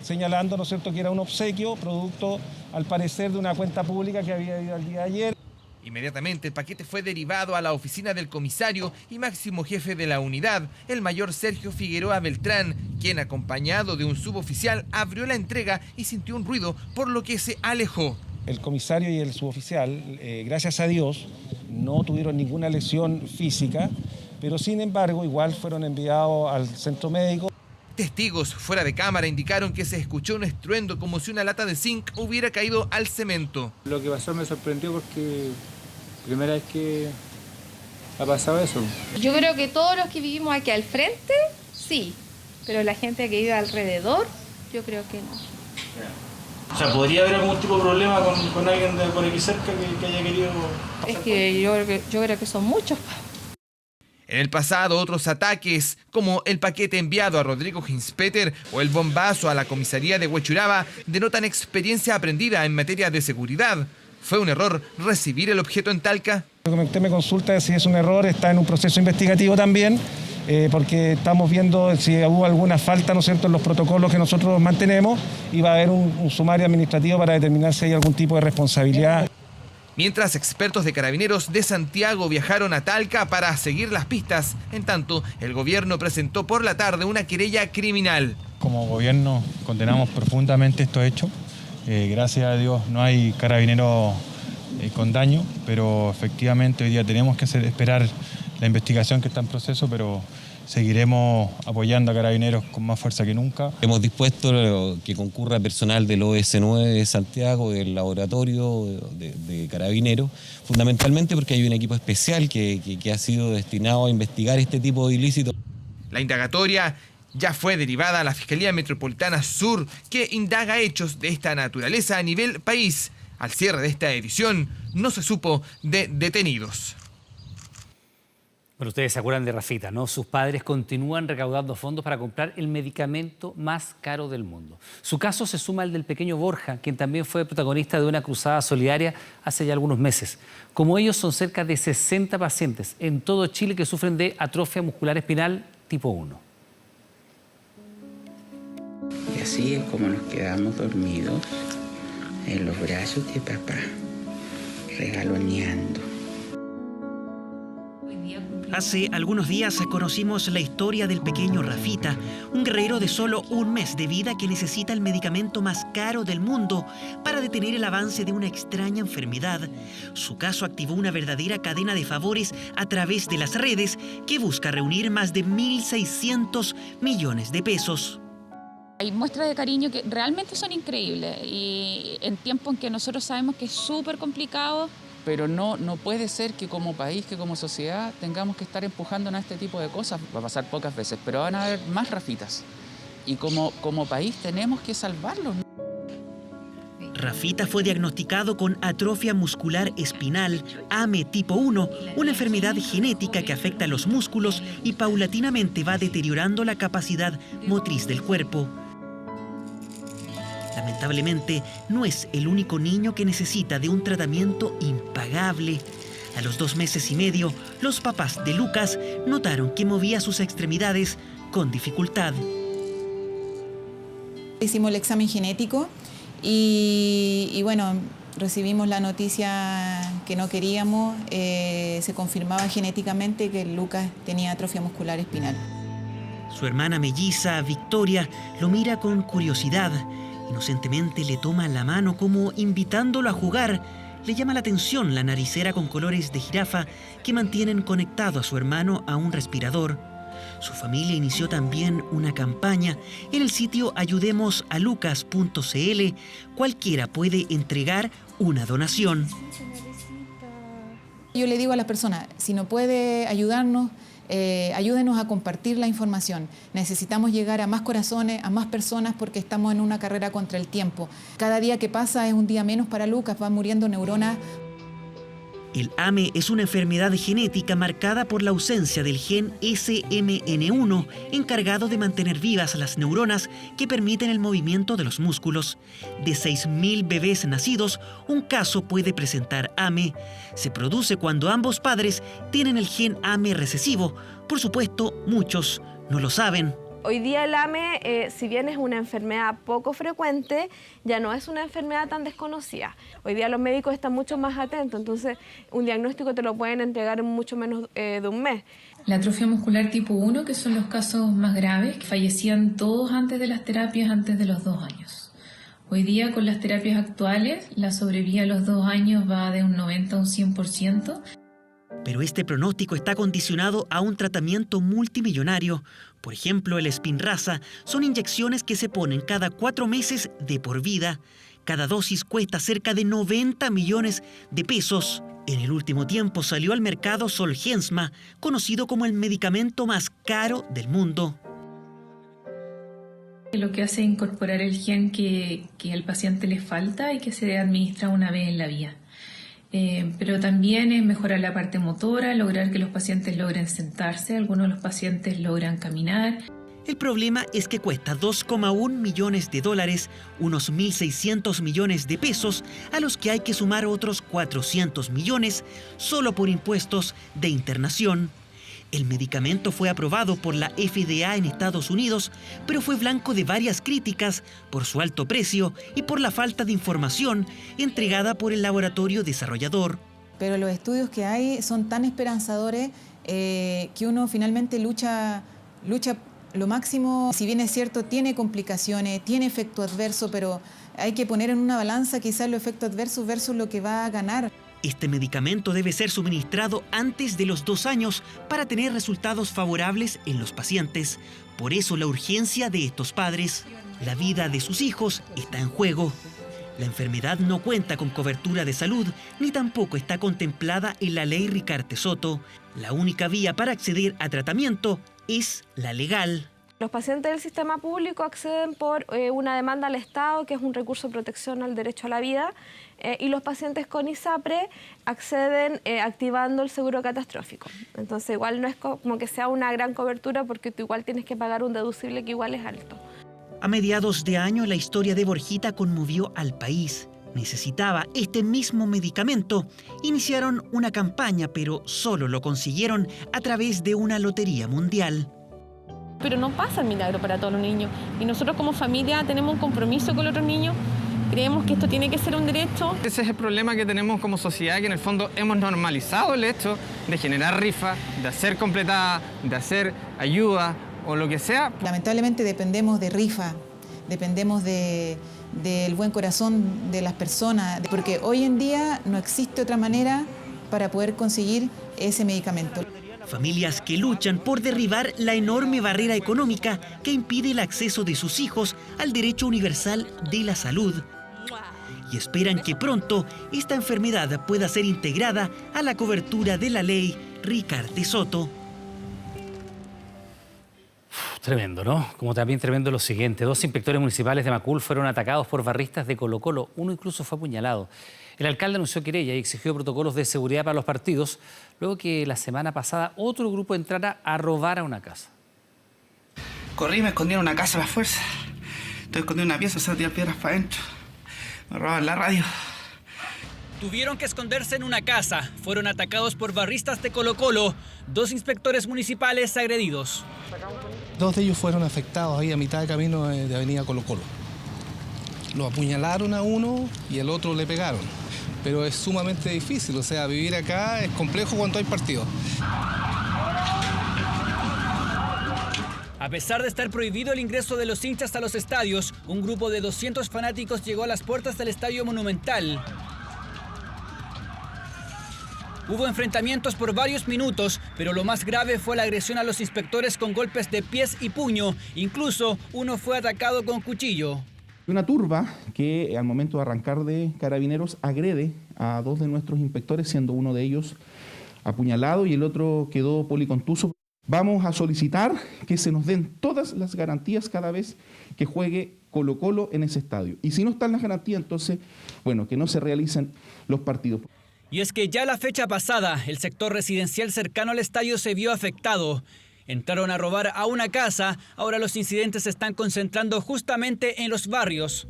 señalando, ¿no es cierto?, que era un obsequio, producto al parecer de una cuenta pública que había ido el día de ayer. Inmediatamente el paquete fue derivado a la oficina del comisario y máximo jefe de la unidad, el mayor Sergio Figueroa Beltrán, quien acompañado de un suboficial abrió la entrega y sintió un ruido, por lo que se alejó. El comisario y el suboficial, gracias a Dios, no tuvieron ninguna lesión física, pero sin embargo igual fueron enviados al centro médico. Testigos fuera de cámara indicaron que se escuchó un estruendo como si una lata de zinc hubiera caído al cemento. Lo que pasó me sorprendió porque primera vez que ha pasado eso. Yo creo que todos los que vivimos aquí al frente, sí, pero la gente que vive alrededor, yo creo que no. O sea, ¿podría haber algún tipo de problema con alguien por aquí cerca que haya querido pasar? Es que yo creo que son muchos. En el pasado, otros ataques, como el paquete enviado a Rodrigo Hinspeter o el bombazo a la comisaría de Huechuraba, denotan experiencia aprendida en materia de seguridad. ¿Fue un error recibir el objeto en Talca? Lo que usted me consulta es si es un error, está en un proceso investigativo también, porque estamos viendo si hubo alguna falta, ¿no es cierto?, en los protocolos que nosotros mantenemos, y va a haber un sumario administrativo para determinar si hay algún tipo de responsabilidad. Mientras expertos de Carabineros de Santiago viajaron a Talca para seguir las pistas, en tanto el gobierno presentó por la tarde una querella criminal. Como gobierno condenamos profundamente estos hechos Gracias a Dios no hay carabineros con daño, pero efectivamente hoy día tenemos que esperar la investigación que está en proceso, pero seguiremos apoyando a Carabineros con más fuerza que nunca. Hemos dispuesto que concurra personal del OS9 de Santiago, del laboratorio de Carabineros, fundamentalmente porque hay un equipo especial que ha sido destinado a investigar este tipo de ilícitos. La indagatoria ya fue derivada a la Fiscalía Metropolitana Sur, que indaga hechos de esta naturaleza a nivel país. Al cierre de esta edición no se supo de detenidos. Bueno, ustedes se acuerdan de Rafita, ¿no? Sus padres continúan recaudando fondos para comprar el medicamento más caro del mundo. Su caso se suma al del pequeño Borja, quien también fue protagonista de una cruzada solidaria hace ya algunos meses. Como ellos, son cerca de 60 pacientes en todo Chile que sufren de atrofia muscular espinal tipo 1. Y así es como nos quedamos dormidos en los brazos de papá, regaloneando. Hace algunos días conocimos la historia del pequeño Rafita, un guerrero de solo un mes de vida que necesita el medicamento más caro del mundo para detener el avance de una extraña enfermedad. Su caso activó una verdadera cadena de favores a través de las redes que busca reunir más de 1.600 millones de pesos. Hay muestras de cariño que realmente son increíbles y en tiempos en que nosotros sabemos que es súper complicado. Pero no puede ser que como país, que como sociedad, tengamos que estar empujándonos a este tipo de cosas. Va a pasar pocas veces, pero van a haber más Rafitas. Y como país tenemos que salvarlos. Rafita fue diagnosticado con atrofia muscular espinal, AME tipo 1, una enfermedad genética que afecta a los músculos y paulatinamente va deteriorando la capacidad motriz del cuerpo. Lamentablemente, no es el único niño que necesita de un tratamiento impagable. A los 2 meses y medio, los papás de Lucas notaron que movía sus extremidades con dificultad. Hicimos el examen genético y bueno, recibimos la noticia que no queríamos. Se confirmaba genéticamente que Lucas tenía atrofia muscular espinal. Su hermana melliza, Victoria, lo mira con curiosidad. Inocentemente le toma la mano como invitándolo a jugar. Le llama la atención la naricera con colores de jirafa que mantienen conectado a su hermano a un respirador. Su familia inició también una campaña en el sitio ayudemosalucas.cl. Cualquiera puede entregar una donación. Yo le digo a las personas, si no puede ayudarnos, ayúdenos a compartir la información. Necesitamos llegar a más corazones, a más personas, porque estamos en una carrera contra el tiempo. Cada día que pasa es un día menos para Lucas, van muriendo neuronas. El AME es una enfermedad genética marcada por la ausencia del gen SMN1, encargado de mantener vivas las neuronas que permiten el movimiento de los músculos. De 6.000 bebés nacidos, un caso puede presentar AME. Se produce cuando ambos padres tienen el gen AME recesivo. Por supuesto, muchos no lo saben. Hoy día el AME, si bien es una enfermedad poco frecuente, ya no es una enfermedad tan desconocida. Hoy día los médicos están mucho más atentos, entonces un diagnóstico te lo pueden entregar en mucho menos de un mes. La atrofia muscular tipo 1, que son los casos más graves, que fallecían todos antes de las terapias, antes de los 2 años. Hoy día, con las terapias actuales, la sobrevida a los 2 años va de un 90 a un 100%. Pero este pronóstico está condicionado a un tratamiento multimillonario. Por ejemplo, el Spinraza son inyecciones que se ponen cada 4 meses de por vida. Cada dosis cuesta cerca de 90 millones de pesos. En el último tiempo salió al mercado Zolgensma, conocido como el medicamento más caro del mundo. Lo que hace es incorporar el gen que al paciente le falta y que se administra una vez en la vida. Pero también es mejorar la parte motora, lograr que los pacientes logren sentarse, algunos de los pacientes logran caminar. El problema es que cuesta $2,1 millones, unos 1.600 millones de pesos, a los que hay que sumar otros 400 millones solo por impuestos de internación. El medicamento fue aprobado por la FDA en Estados Unidos, pero fue blanco de varias críticas por su alto precio y por la falta de información entregada por el laboratorio desarrollador. Pero los estudios que hay son tan esperanzadores que uno finalmente lucha Lo máximo, si bien es cierto, tiene complicaciones, tiene efecto adverso, pero hay que poner en una balanza quizás los efectos adversos versus lo que va a ganar. Este medicamento debe ser suministrado antes de los 2 años para tener resultados favorables en los pacientes. Por eso la urgencia de estos padres. La vida de sus hijos está en juego. La enfermedad no cuenta con cobertura de salud, ni tampoco está contemplada en la ley Ricarte-Soto. La única vía para acceder a tratamiento es la legal. Los pacientes del sistema público acceden por una demanda al Estado, que es un recurso de protección al derecho a la vida, y los pacientes con ISAPRE acceden activando el seguro catastrófico. Entonces igual no es como que sea una gran cobertura, porque tú igual tienes que pagar un deducible que igual es alto. A mediados de año, la historia de Borjita conmovió al país. Necesitaba este mismo medicamento. Iniciaron una campaña, pero solo lo consiguieron a través de una lotería mundial. Pero no pasa el milagro para todos los niños. Y nosotros como familia tenemos un compromiso con los otros niños. Creemos que esto tiene que ser un derecho. Ese es el problema que tenemos como sociedad, que en el fondo hemos normalizado el hecho de generar rifas, de hacer completadas, de hacer ayuda o lo que sea. Lamentablemente dependemos de rifa, dependemos del buen corazón de las personas, porque hoy en día no existe otra manera para poder conseguir ese medicamento. Familias que luchan por derribar la enorme barrera económica que impide el acceso de sus hijos al derecho universal de la salud. Y esperan que pronto esta enfermedad pueda ser integrada a la cobertura de la ley Ricarte-Soto. Tremendo, ¿no? Como también tremendo lo siguiente. 2 inspectores municipales de Macul fueron atacados por barristas de Colo-Colo. Uno incluso fue apuñalado. El alcalde anunció querella y exigió protocolos de seguridad para los partidos, luego que la semana pasada otro grupo entrara a robar a una casa. Corrí, me escondí en una casa a la fuerza. Estoy escondido en una pieza, se tirar piedras para adentro. Me robaban la radio. Tuvieron que esconderse en una casa. Fueron atacados por barristas de Colo-Colo. 2 inspectores municipales agredidos. 2 de ellos fueron afectados ahí a mitad de camino de Avenida Colo-Colo. Lo apuñalaron a uno y al otro le pegaron. Pero es sumamente difícil, o sea, vivir acá es complejo cuando hay partido. A pesar de estar prohibido el ingreso de los hinchas a los estadios, un grupo de 200 fanáticos llegó a las puertas del Estadio Monumental. Hubo enfrentamientos por varios minutos, pero lo más grave fue la agresión a los inspectores con golpes de pies y puño. Incluso uno fue atacado con cuchillo. Una turba que al momento de arrancar de Carabineros agrede a 2 de nuestros inspectores, siendo uno de ellos apuñalado y el otro quedó policontuso. Vamos a solicitar que se nos den todas las garantías cada vez que juegue Colo-Colo en ese estadio. Y si no están las garantías, entonces, bueno, que no se realicen los partidos. Y es que ya la fecha pasada, el sector residencial cercano al estadio se vio afectado. Entraron a robar a una casa, ahora los incidentes se están concentrando justamente en los barrios.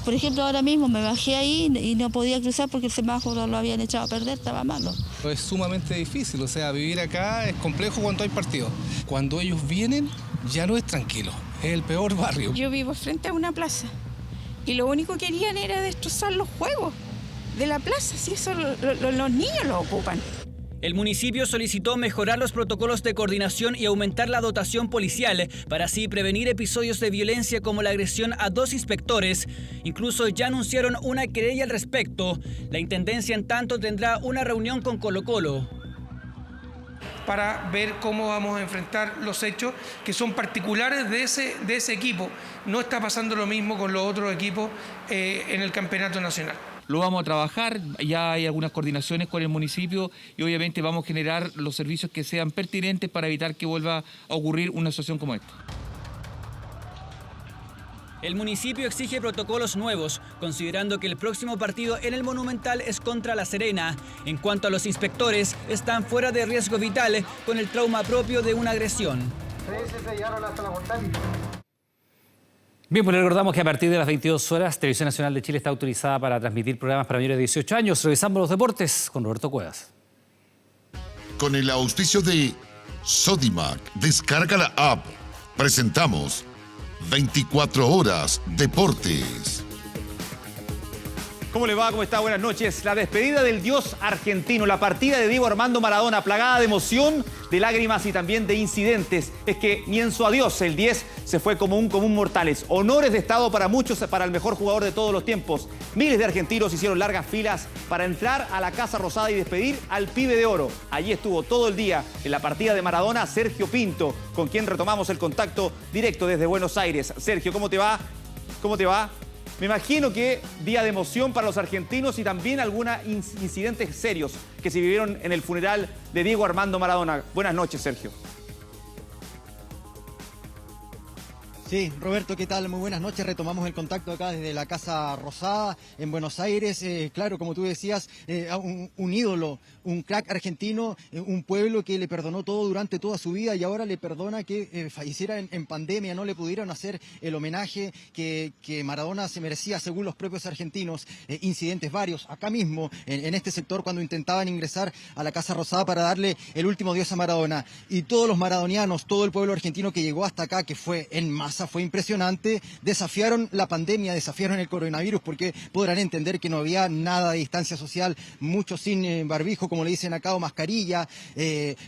Por ejemplo, ahora mismo me bajé ahí y no podía cruzar porque el semáforo lo habían echado a perder, estaba malo. Es sumamente difícil, o sea, vivir acá es complejo cuando hay partido. Cuando ellos vienen, ya no es tranquilo, es el peor barrio. Yo vivo frente a una plaza y lo único que querían era destrozar los juegos de la plaza, si eso los niños lo ocupan. El municipio solicitó mejorar los protocolos de coordinación y aumentar la dotación policial para así prevenir episodios de violencia como la agresión a 2 inspectores. Incluso ya anunciaron una querella al respecto. La intendencia en tanto tendrá una reunión con Colo-Colo para ver cómo vamos a enfrentar los hechos que son particulares de ese equipo. No está pasando lo mismo con los otros equipos en el campeonato nacional. Lo vamos a trabajar, ya hay algunas coordinaciones con el municipio y obviamente vamos a generar los servicios que sean pertinentes para evitar que vuelva a ocurrir una situación como esta. El municipio exige protocolos nuevos, considerando que el próximo partido en el Monumental es contra La Serena. En cuanto a los inspectores, están fuera de riesgo vital con el trauma propio de una agresión. Bien, pues le recordamos que a partir de las 22 horas, Televisión Nacional de Chile está autorizada para transmitir programas para mayores de 18 años. Revisamos los deportes con Roberto Cuevas. Con el auspicio de Sodimac, descarga la app. Presentamos 24 Horas Deportes. ¿Cómo le va? ¿Cómo está? Buenas noches. La despedida del dios argentino, la partida de Diego Armando Maradona, plagada de emoción, de lágrimas y también de incidentes. Es que ni en su adiós el 10 se fue como un común mortales. Honores de estado para muchos, para el mejor jugador de todos los tiempos. Miles de argentinos hicieron largas filas para entrar a la Casa Rosada y despedir al pibe de oro. Allí estuvo todo el día en la partida de Maradona Sergio Pinto, con quien retomamos el contacto directo desde Buenos Aires. Sergio, ¿cómo te va? ¿Cómo te va? Me imagino que día de emoción para los argentinos y también algunos incidentes serios que se vivieron en el funeral de Diego Armando Maradona. Buenas noches, Sergio. Sí, Roberto, ¿qué tal? Muy buenas noches. Retomamos el contacto acá desde la Casa Rosada en Buenos Aires. Claro, como tú decías, un ídolo, un crack argentino, un pueblo que le perdonó todo durante toda su vida y ahora le perdona que falleciera en pandemia. No le pudieron hacer el homenaje que Maradona se merecía según los propios argentinos. Incidentes varios acá mismo, en este sector, cuando intentaban ingresar a la Casa Rosada para darle el último adiós a Maradona. Y todos los maradonianos, todo el pueblo argentino que llegó hasta acá, que fue en masa, fue impresionante, desafiaron la pandemia, desafiaron el coronavirus, porque podrán entender que no había nada de distancia social, muchos sin barbijo, como le dicen acá, o mascarilla,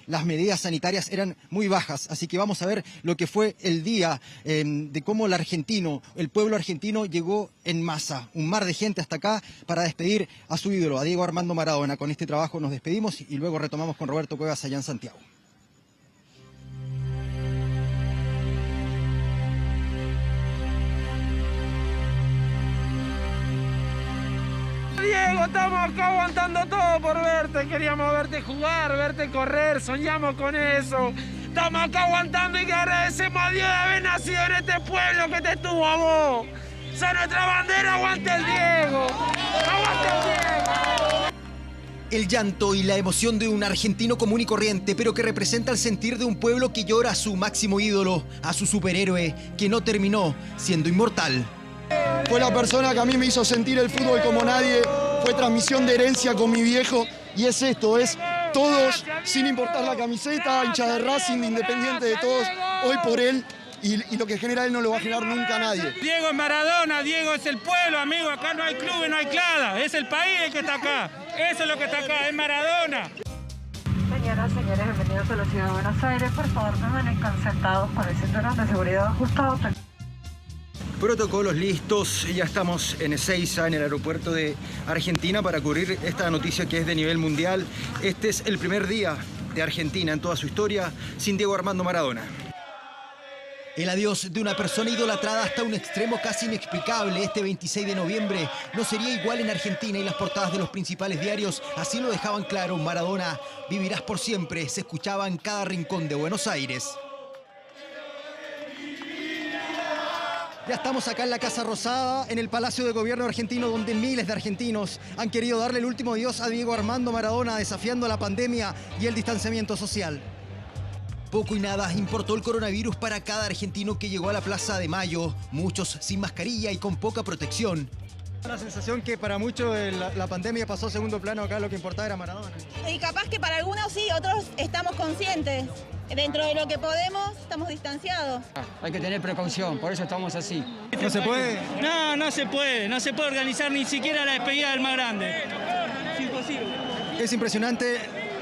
las medidas sanitarias eran muy bajas, así que vamos a ver lo que fue el día de cómo el pueblo argentino llegó en masa, un mar de gente hasta acá para despedir a su ídolo, a Diego Armando Maradona. Con este trabajo nos despedimos y luego retomamos con Roberto Cuevas allá en Santiago. Diego, estamos acá aguantando todo por verte. Queríamos verte jugar, verte correr, soñamos con eso. Estamos acá aguantando y que agradecemos a Dios de haber nacido en este pueblo que te tuvo a vos. Esa es nuestra bandera, aguante el Diego. ¡Aguante el Diego! El llanto y la emoción de un argentino común y corriente, pero que representa el sentir de un pueblo que llora a su máximo ídolo, a su superhéroe, que no terminó siendo inmortal. Fue la persona que a mí me hizo sentir el fútbol como nadie, fue transmisión de herencia con mi viejo y es esto, es todos, sin importar la camiseta, hincha de Racing, de Independiente, de todos, hoy por él y lo que genera él no lo va a generar nunca a nadie. Diego es Maradona, Diego es el pueblo, amigo, acá no hay clubes, no hay clada, es el país el que está acá, eso es lo que está acá, es Maradona. Señoras, señores, bienvenidos a la ciudad de Buenos Aires, por favor permanezcan sentados con el cinturón de seguridad ajustado. Protocolos listos, ya estamos en Ezeiza, en el aeropuerto de Argentina, para cubrir esta noticia que es de nivel mundial. Este es el primer día de Argentina en toda su historia sin Diego Armando Maradona. El adiós de una persona idolatrada hasta un extremo casi inexplicable este 26 de noviembre no sería igual en Argentina y las portadas de los principales diarios así lo dejaban claro. Maradona, vivirás por siempre, se escuchaba en cada rincón de Buenos Aires. Ya estamos acá en la Casa Rosada, en el Palacio de Gobierno argentino, donde miles de argentinos han querido darle el último adiós a Diego Armando Maradona, desafiando la pandemia y el distanciamiento social. Poco y nada importó el coronavirus para cada argentino que llegó a la Plaza de Mayo, muchos sin mascarilla y con poca protección. La sensación que para muchos la pandemia pasó a segundo plano, acá lo que importaba era Maradona. Y capaz que para algunos sí, otros estamos conscientes. Dentro de lo que podemos, estamos distanciados. Hay que tener precaución, por eso estamos así. ¿No se puede? No se puede organizar ni siquiera la despedida del más grande. Es imposible. Es impresionante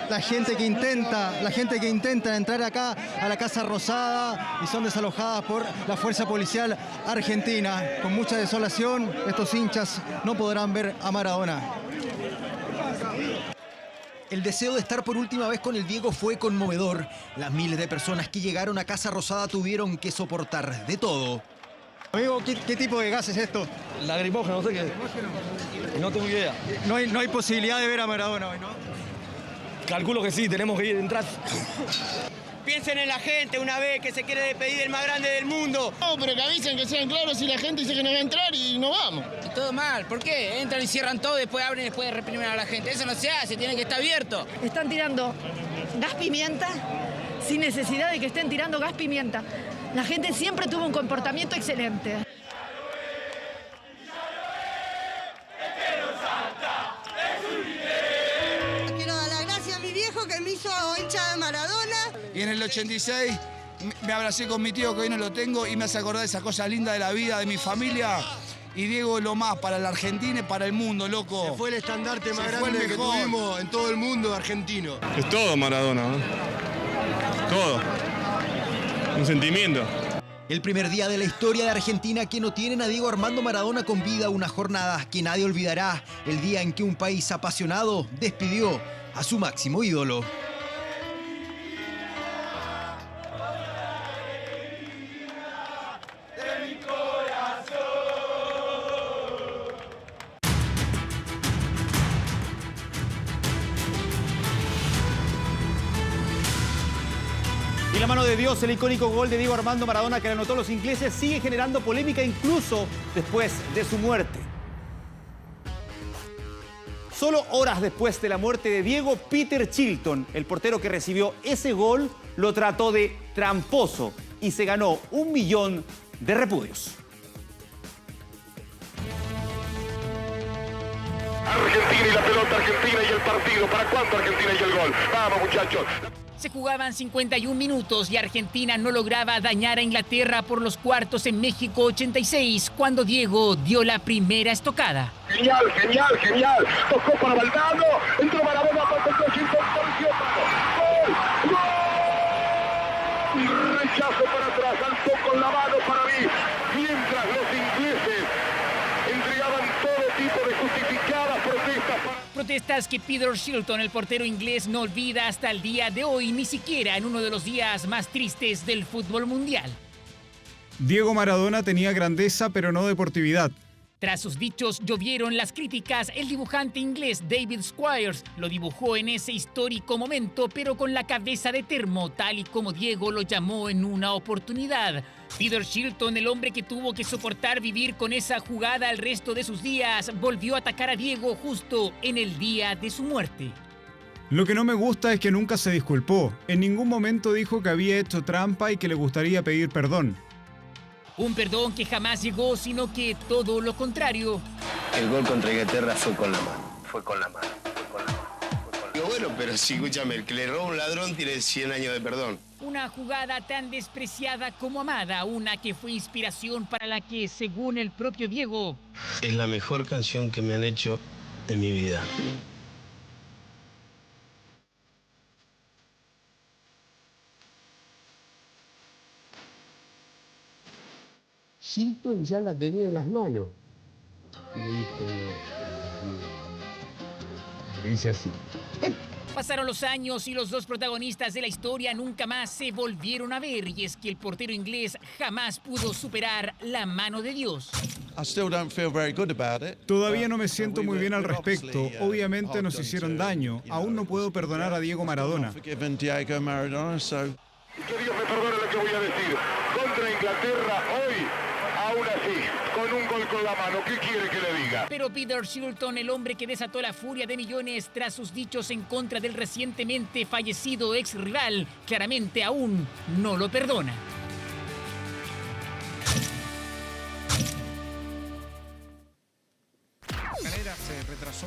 la gente que intenta entrar acá a la Casa Rosada y son desalojadas por la fuerza policial argentina. Con mucha desolación, estos hinchas no podrán ver a Maradona. El deseo de estar por última vez con el Diego fue conmovedor. Las miles de personas que llegaron a Casa Rosada tuvieron que soportar de todo. Amigo, ¿qué tipo de gas es esto? Lacrimógeno, no sé qué. No tengo idea. No hay posibilidad de ver a Maradona hoy, ¿no? Calculo que sí, tenemos que ir a entrar. Piensen en la gente una vez que se quiere despedir del más grande del mundo. No, pero que avisen, que sean claros si la gente dice que no va a entrar y no vamos. Y todo mal, ¿por qué? Entran y cierran todo, después abren y después reprimen a la gente. Eso no se hace, tiene que estar abierto. Están tirando gas pimienta sin necesidad de que estén tirando gas pimienta. La gente siempre tuvo un comportamiento excelente. Quiero dar las gracias a mi viejo que me hizo hincha de Maradona. Y en el 86 me abracé con mi tío, que hoy no lo tengo, y me hace acordar de esas cosas lindas de la vida, de mi familia. y Diego lo más para la Argentina y para el mundo, loco. Se fue el estandarte más Se fue el grande que mejor. tuvimos en todo el mundo argentino. Es todo Maradona, ¿no? Todo. Un sentimiento. El primer día de la historia de Argentina que no tienen a Diego Armando Maradona con vida, una jornada que nadie olvidará, el día en que un país apasionado despidió a su máximo ídolo. Y la mano de Dios, el icónico gol de Diego Armando Maradona que le anotó a los ingleses, sigue generando polémica incluso después de su muerte. Solo horas después de la muerte de Diego, Peter Shilton, el portero que recibió ese gol, lo trató de tramposo y se ganó 1 millón de repudios. Argentina y la pelota, Argentina y el partido. ¿Para cuánto Argentina y el gol? Vamos, muchachos. Se jugaban 51 minutos y Argentina no lograba dañar a Inglaterra por los cuartos en México 86, cuando Diego dio la primera estocada. Genial, genial, genial. Tocó para Valdano. Entró Maradona, controló Shilton, pareció ¡gol! ¡Gol! Rechazo para atrás, alzó con la mano para mí. Mientras los ingleses entregaban todo tipo de justificadas protestas. Protestas que Peter Shilton, el portero inglés, no olvida hasta el día de hoy, ni siquiera en uno de los días más tristes del fútbol mundial. Diego Maradona tenía grandeza, pero no deportividad. Tras sus dichos llovieron las críticas. El dibujante inglés David Squires lo dibujó en ese histórico momento, pero con la cabeza de termo, tal y como Diego lo llamó en una oportunidad. Peter Shilton, el hombre que tuvo que soportar vivir con esa jugada el resto de sus días, volvió a atacar a Diego justo en el día de su muerte. Lo que no me gusta es que nunca se disculpó. En ningún momento dijo que había hecho trampa y que le gustaría pedir perdón. Un perdón que jamás llegó, sino que todo lo contrario. El gol contra Inglaterra fue con la mano. Fue con la mano. Bueno, pero sí, escúchame, el que le roba a un ladrón tiene 100 años de perdón. Una jugada tan despreciada como amada, una que fue inspiración para la que, según el propio Diego, es la mejor canción que me han hecho en mi vida. Shilton ya la tenía en las manos. Y dice así. Pasaron los años y los dos protagonistas de la historia nunca más se volvieron a ver, y es que el portero inglés jamás pudo superar la mano de Dios. Todavía no me siento muy bien al respecto. Obviamente nos hicieron daño. Aún no puedo perdonar a Diego Maradona. Que Dios me perdone lo que voy a decir. Contra Inglaterra hoy, aún así, con un gol con la mano, ¿qué quiere que le diga? Pero Peter Shilton, el hombre que desató la furia de millones tras sus dichos en contra del recientemente fallecido ex rival, claramente aún no lo perdona.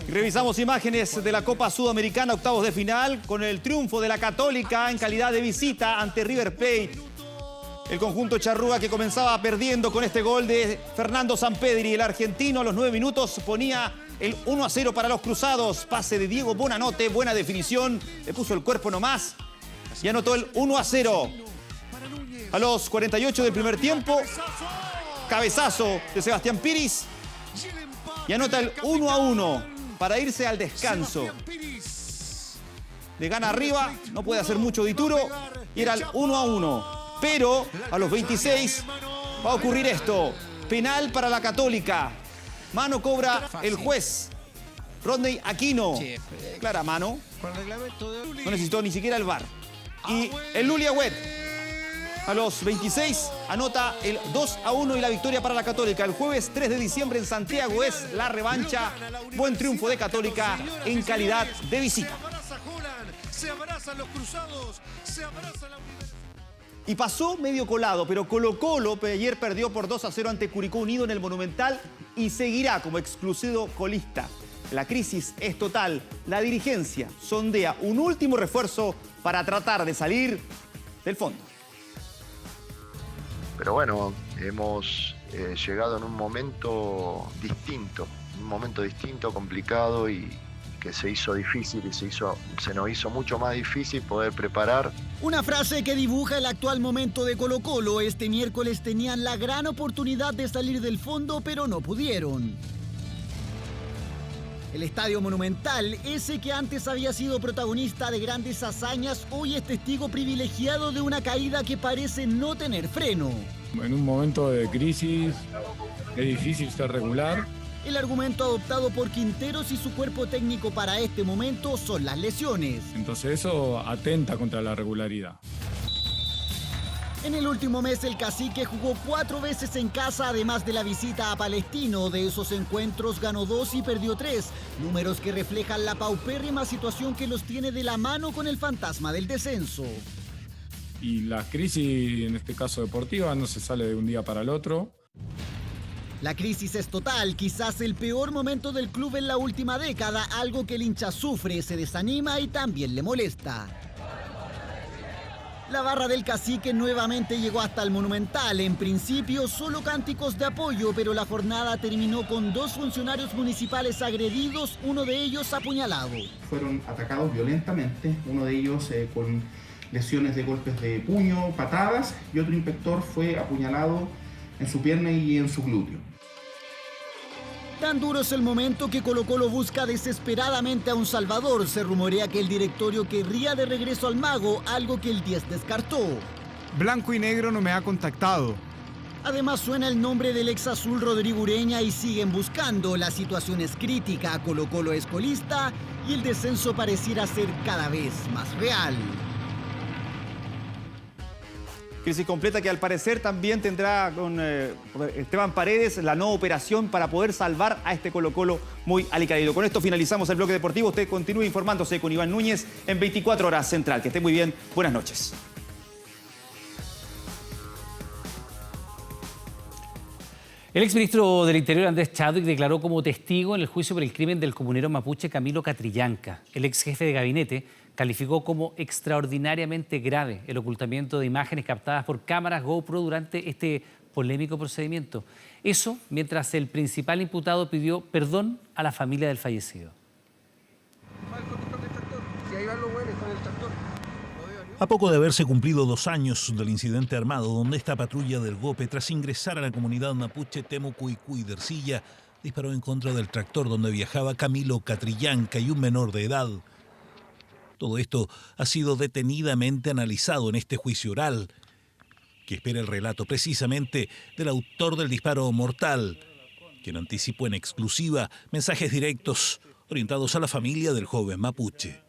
Revisamos imágenes de la Copa Sudamericana, octavos de final, con el triunfo de la Católica en calidad de visita ante River Plate. El conjunto charrúa que comenzaba perdiendo con este gol de Fernando Sampedri. El argentino a los 9 minutos ponía el 1-0 para los cruzados. Pase de Diego Bonanote, buena definición. Le puso el cuerpo nomás y anotó el 1-0. A los 48 del primer tiempo, cabezazo de Sebastián Piris y anota el 1-1 para irse al descanso. Le gana arriba, no puede hacer mucho Dituro y era el 1-1. Pero a los 26 va a ocurrir esto. Penal para la Católica. Mano cobra el juez Rodney Aquino. Clara mano. No necesitó ni siquiera el VAR. Y el Luli Agüet a los 26 anota el 2-1 y la victoria para la Católica. El jueves 3 de diciembre en Santiago es la revancha. Buen triunfo de Católica en calidad de visita. Se abrazan los cruzados, se abraza la universidad. Y pasó medio colado, pero Colo-Colo ayer perdió por 2-0 ante Curicó Unido en el Monumental y seguirá como exclusivo colista. La crisis es total. La dirigencia sondea un último refuerzo para tratar de salir del fondo. Pero bueno, hemos llegado en un momento distinto, complicado y que se hizo difícil y se nos hizo mucho más difícil poder preparar. Una frase que dibuja el actual momento de Colo-Colo. Este miércoles tenían la gran oportunidad de salir del fondo, pero no pudieron. El Estadio Monumental, ese que antes había sido protagonista de grandes hazañas, hoy es testigo privilegiado de una caída que parece no tener freno. En un momento de crisis es difícil ser regular. El argumento adoptado por Quinteros y su cuerpo técnico para este momento son las lesiones. Entonces eso atenta contra la regularidad. En el último mes el Cacique jugó 4 veces en casa, además de la visita a Palestino. De esos encuentros ganó 2 y perdió 3, números que reflejan la paupérrima situación que los tiene de la mano con el fantasma del descenso. Y la crisis, en este caso deportiva, no se sale de un día para el otro. La crisis es total, quizás el peor momento del club en la última década, algo que el hincha sufre, se desanima y también le molesta. La barra del Cacique nuevamente llegó hasta el Monumental. En principio, solo cánticos de apoyo, pero la jornada terminó con 2 funcionarios municipales agredidos, uno de ellos apuñalado. Fueron atacados violentamente, uno de ellos con lesiones de golpes de puño, patadas, y otro inspector fue apuñalado en su pierna y en su glúteo. Tan duro es el momento que Colo-Colo busca desesperadamente a un salvador. Se rumorea que el directorio querría de regreso al mago, algo que el 10 descartó. Blanco y Negro no me ha contactado. Además suena el nombre del ex azul Rodrigo Ureña y siguen buscando. La situación es crítica, Colo-Colo es colista y el descenso pareciera ser cada vez más real. Crisis completa que al parecer también tendrá con Esteban Paredes la nueva operación para poder salvar a este Colo-Colo muy alicaído. Con esto finalizamos el bloque deportivo. Usted continúe informándose con Iván Núñez en 24 Horas Central. Que esté muy bien. Buenas noches. El exministro del Interior, Andrés Chadwick, declaró como testigo en el juicio por el crimen del comunero mapuche Camilo Catrillanca. El ex jefe de gabinete calificó como extraordinariamente grave el ocultamiento de imágenes captadas por cámaras GoPro durante este polémico procedimiento. Eso mientras el principal imputado pidió perdón a la familia del fallecido. A poco de haberse cumplido 2 años del incidente armado donde esta patrulla del GOPE, tras ingresar a la comunidad mapuche Temucuicui de Ercilla, disparó en contra del tractor donde viajaba Camilo Catrillanca y un menor de edad. Todo esto ha sido detenidamente analizado en este juicio oral, que espera el relato precisamente del autor del disparo mortal, quien anticipó en exclusiva mensajes directos orientados a la familia del joven mapuche.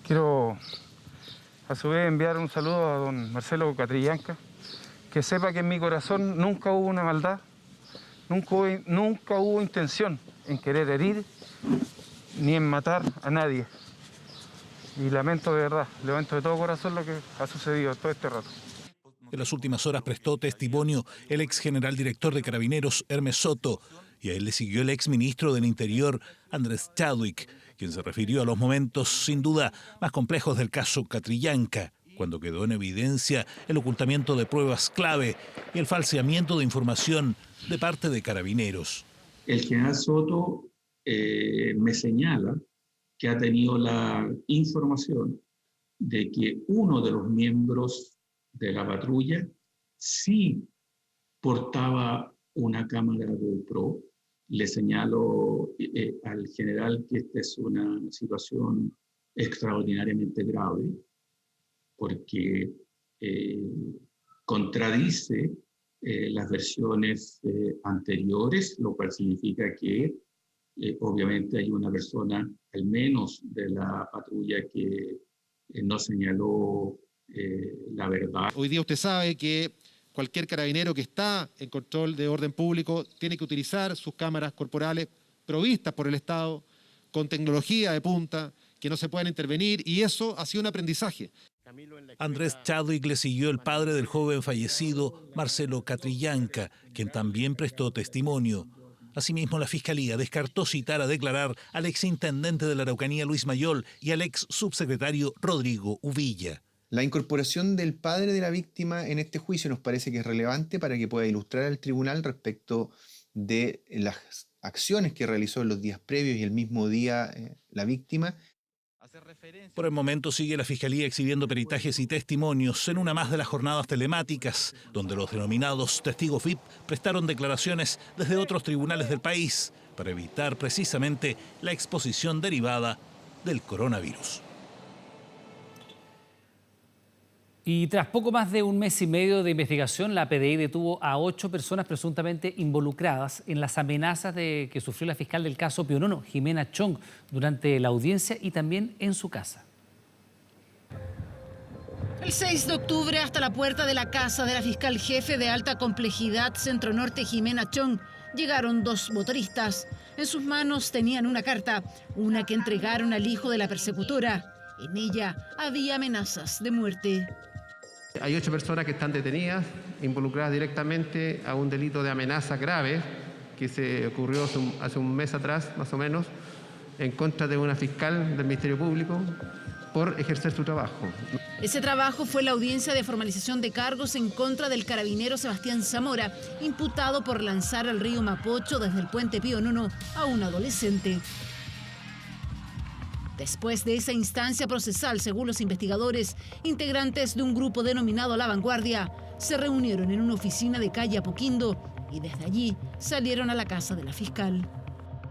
Quiero a su vez enviar un saludo a don Marcelo Catrillanca, que sepa que en mi corazón nunca hubo una maldad, nunca hubo intención en querer herir ni en matar a nadie. Y lamento de verdad, lamento de todo corazón lo que ha sucedido todo este rato. En las últimas horas prestó testimonio el ex general director de Carabineros, Hermes Soto, y a él le siguió el ex ministro del Interior, Andrés Chadwick, quien se refirió a los momentos sin duda más complejos del caso Catrillanca, cuando quedó en evidencia el ocultamiento de pruebas clave y el falseamiento de información de parte de Carabineros. El general Soto me señala que ha tenido la información de que uno de los miembros de la patrulla sí portaba una cámara GoPro. Le señalo al general que esta es una situación extraordinariamente grave porque contradice las versiones anteriores, lo cual significa que obviamente hay una persona, al menos de la patrulla, que no señaló la verdad. Hoy día usted sabe que cualquier carabinero que está en control de orden público tiene que utilizar sus cámaras corporales provistas por el Estado, con tecnología de punta, que no se puedan intervenir, y eso ha sido un aprendizaje. Andrés Chadwick le siguió el padre del joven fallecido, Marcelo Catrillanca, quien también prestó testimonio. Asimismo, la Fiscalía descartó citar a declarar al exintendente de la Araucanía, Luis Mayol, y al ex subsecretario Rodrigo Uvilla. La incorporación del padre de la víctima en este juicio nos parece que es relevante para que pueda ilustrar al tribunal respecto de las acciones que realizó en los días previos y el mismo día la víctima. Por el momento sigue la Fiscalía exhibiendo peritajes y testimonios en una más de las jornadas telemáticas, donde los denominados testigos VIP prestaron declaraciones desde otros tribunales del país para evitar precisamente la exposición derivada del coronavirus. Y tras poco más de un mes y medio de investigación, la PDI detuvo a 8 personas presuntamente involucradas en las amenazas que sufrió la fiscal del caso Pionono, Jimena Chong, durante la audiencia y también en su casa. El 6 de octubre, hasta la puerta de la casa de la fiscal jefe de alta complejidad Centro Norte, Jimena Chong, llegaron 2 motoristas. En sus manos tenían una carta, una que entregaron al hijo de la persecutora. En ella había amenazas de muerte. Hay 8 personas que están detenidas, involucradas directamente a un delito de amenaza grave que se ocurrió hace un mes atrás, más o menos, en contra de una fiscal del Ministerio Público por ejercer su trabajo. Ese trabajo fue la audiencia de formalización de cargos en contra del carabinero Sebastián Zamora, imputado por lanzar al río Mapocho desde el puente Pío IX a un adolescente. Después de esa instancia procesal, según los investigadores, integrantes de un grupo denominado La Vanguardia se reunieron en una oficina de calle Apoquindo y desde allí salieron a la casa de la fiscal.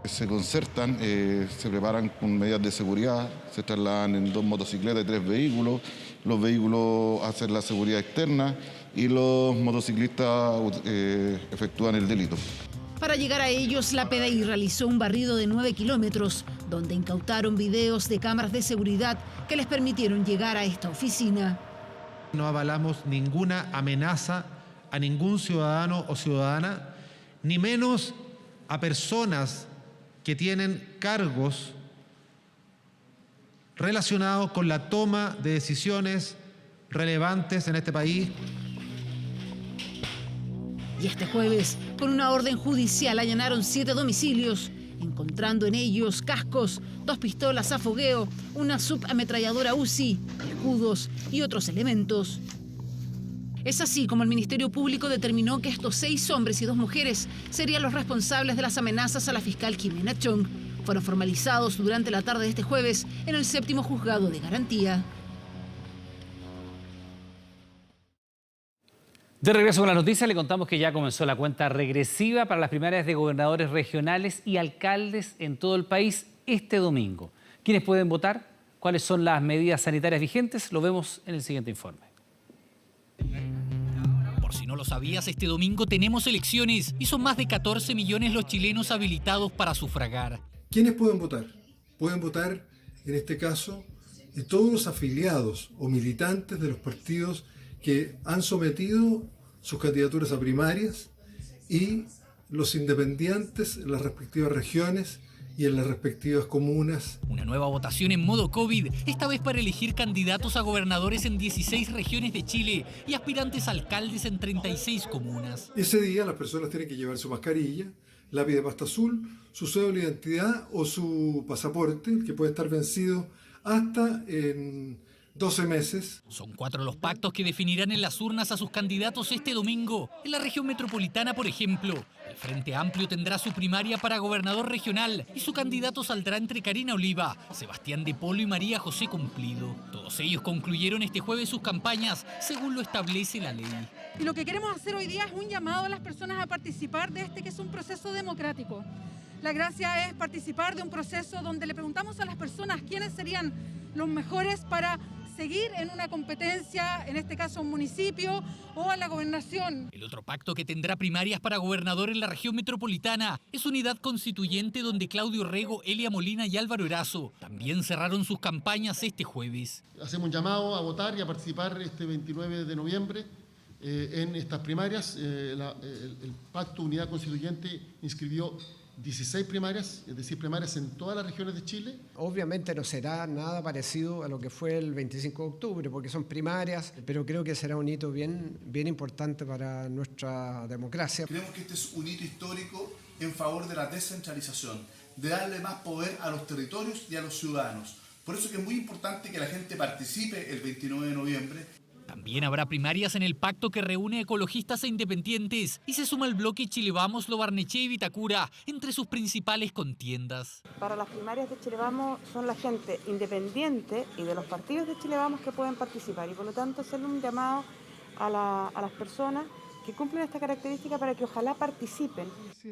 Se concertan, se preparan con medidas de seguridad, se trasladan en 2 motocicletas y 3 vehículos. Los vehículos hacen la seguridad externa y los motociclistas efectúan el delito. Para llegar a ellos, la PDI realizó un barrido de 9 kilómetros, donde incautaron videos de cámaras de seguridad que les permitieron llegar a esta oficina. No avalamos ninguna amenaza a ningún ciudadano o ciudadana, ni menos a personas que tienen cargos relacionados con la toma de decisiones relevantes en este país. Y este jueves, con una orden judicial, allanaron 7 domicilios, encontrando en ellos cascos, 2 pistolas a fogueo, una subametralladora UCI, escudos y otros elementos. Es así como el Ministerio Público determinó que estos 6 hombres y 2 mujeres serían los responsables de las amenazas a la fiscal Jimena Chong. Fueron formalizados durante la tarde de este jueves en el 7º Juzgado de Garantía. De regreso con las noticias, le contamos que ya comenzó la cuenta regresiva para las primarias de gobernadores regionales y alcaldes en todo el país este domingo. ¿Quiénes pueden votar? ¿Cuáles son las medidas sanitarias vigentes? Lo vemos en el siguiente informe. Por si no lo sabías, este domingo tenemos elecciones y son más de 14 millones los chilenos habilitados para sufragar. ¿Quiénes pueden votar? Pueden votar, en este caso, todos los afiliados o militantes de los partidos que han sometido sus candidaturas a primarias y los independientes en las respectivas regiones y en las respectivas comunas. Una nueva votación en modo COVID, esta vez para elegir candidatos a gobernadores en 16 regiones de Chile y aspirantes a alcaldes en 36 comunas. Ese día las personas tienen que llevar su mascarilla, lápiz de pasta azul, su cédula de identidad o su pasaporte, que puede estar vencido hasta en 12 meses. Son 4 los pactos que definirán en las urnas a sus candidatos este domingo. En la región metropolitana, por ejemplo, el Frente Amplio tendrá su primaria para gobernador regional y su candidato saldrá entre Karina Oliva, Sebastián de Polo y María José Cumplido. Todos ellos concluyeron este jueves sus campañas, según lo establece la ley. Y lo que queremos hacer hoy día es un llamado a las personas a participar de este que es un proceso democrático. La gracia es participar de un proceso donde le preguntamos a las personas quiénes serían los mejores para seguir en una competencia, en este caso un municipio o en la gobernación. El otro pacto que tendrá primarias para gobernador en la región metropolitana es Unidad Constituyente, donde Claudio Rego, Elia Molina y Álvaro Erazo también cerraron sus campañas este jueves. Hacemos un llamado a votar y a participar este 29 de noviembre en estas primarias. El Pacto Unidad Constituyente inscribió 16 primarias, es decir, primarias en todas las regiones de Chile. Obviamente no será nada parecido a lo que fue el 25 de octubre, porque son primarias, pero creo que será un hito bien importante para nuestra democracia. Creemos que este es un hito histórico en favor de la descentralización, de darle más poder a los territorios y a los ciudadanos. Por eso que es muy importante que la gente participe el 29 de noviembre. También habrá primarias en el pacto que reúne ecologistas e independientes y se suma el bloque Chile Vamos, Lo Barnechea y Vitacura entre sus principales contiendas. Para las primarias de Chile Vamos son la gente independiente y de los partidos de Chile Vamos que pueden participar y por lo tanto hacerle un llamado a las personas que cumplen esta característica para que ojalá participen.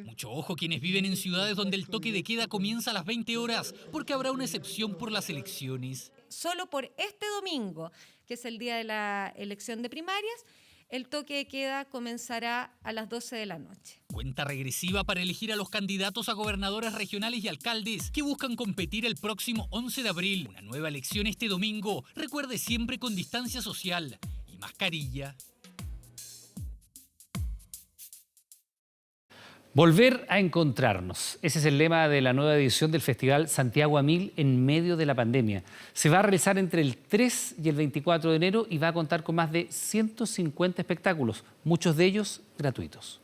Mucho ojo quienes viven en ciudades donde el toque de queda comienza a las 20 horas, porque habrá una excepción por las elecciones. Solo por este domingo, que es el día de la elección de primarias, el toque de queda comenzará a las 12 de la noche. Cuenta regresiva para elegir a los candidatos a gobernadores regionales y alcaldes que buscan competir el próximo 11 de abril. Una nueva elección este domingo. Recuerde siempre con distancia social y mascarilla. Volver a encontrarnos. Ese es el lema de la nueva edición del Festival Santiago a 1000 en medio de la pandemia. Se va a realizar entre el 3 y el 24 de enero y va a contar con más de 150 espectáculos, muchos de ellos gratuitos.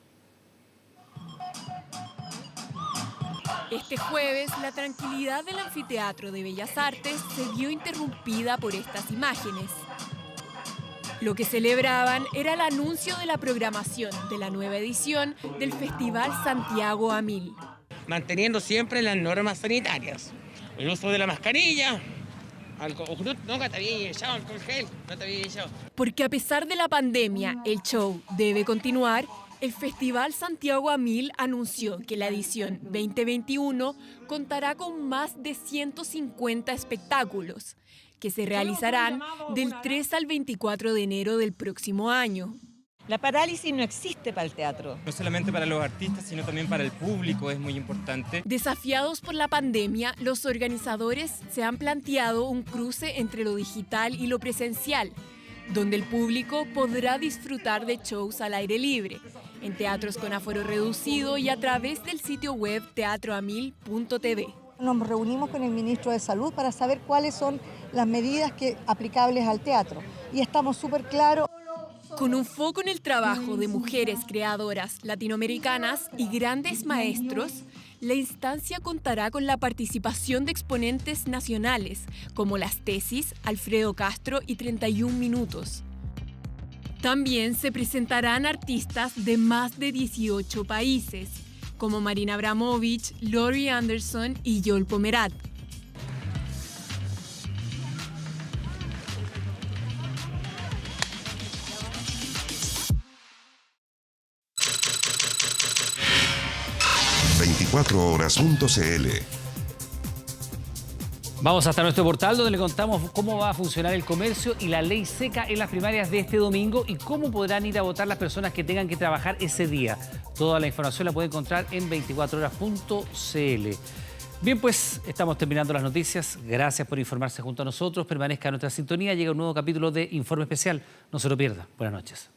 Este jueves, la tranquilidad del Anfiteatro de Bellas Artes se vio interrumpida por estas imágenes. Lo que celebraban era el anuncio de la programación de la nueva edición del Festival Santiago a 1000. Manteniendo siempre las normas sanitarias. El uso de la mascarilla, alcohol gel, Porque a pesar de la pandemia, el show debe continuar. El Festival Santiago a 1000 anunció que la edición 2021 contará con más de 150 espectáculos, que se realizarán del 3 al 24 de enero del próximo año. La parálisis no existe para el teatro. No solamente para los artistas, sino también para el público, es muy importante. Desafiados por la pandemia, los organizadores se han planteado un cruce entre lo digital y lo presencial, donde el público podrá disfrutar de shows al aire libre, en teatros con aforo reducido y a través del sitio web teatroamil.tv. Nos reunimos con el ministro de Salud para saber cuáles son las medidas aplicables al teatro y estamos súper claros. Con un foco en el trabajo de mujeres creadoras latinoamericanas y grandes maestros, la instancia contará con la participación de exponentes nacionales, como Las Tesis, Alfredo Castro y 31 Minutos. También se presentarán artistas de más de 18 países, como Marina Abramovic, Laurie Anderson y Joel Pomerat. ...24horas.cl. Vamos hasta nuestro portal donde le contamos cómo va a funcionar el comercio y la ley seca en las primarias de este domingo y cómo podrán ir a votar las personas que tengan que trabajar ese día. Toda la información la puede encontrar en 24horas.cl. Bien, pues estamos terminando las noticias. Gracias por informarse junto a nosotros. Permanezca en nuestra sintonía. Llega un nuevo capítulo de Informe Especial. No se lo pierda. Buenas noches.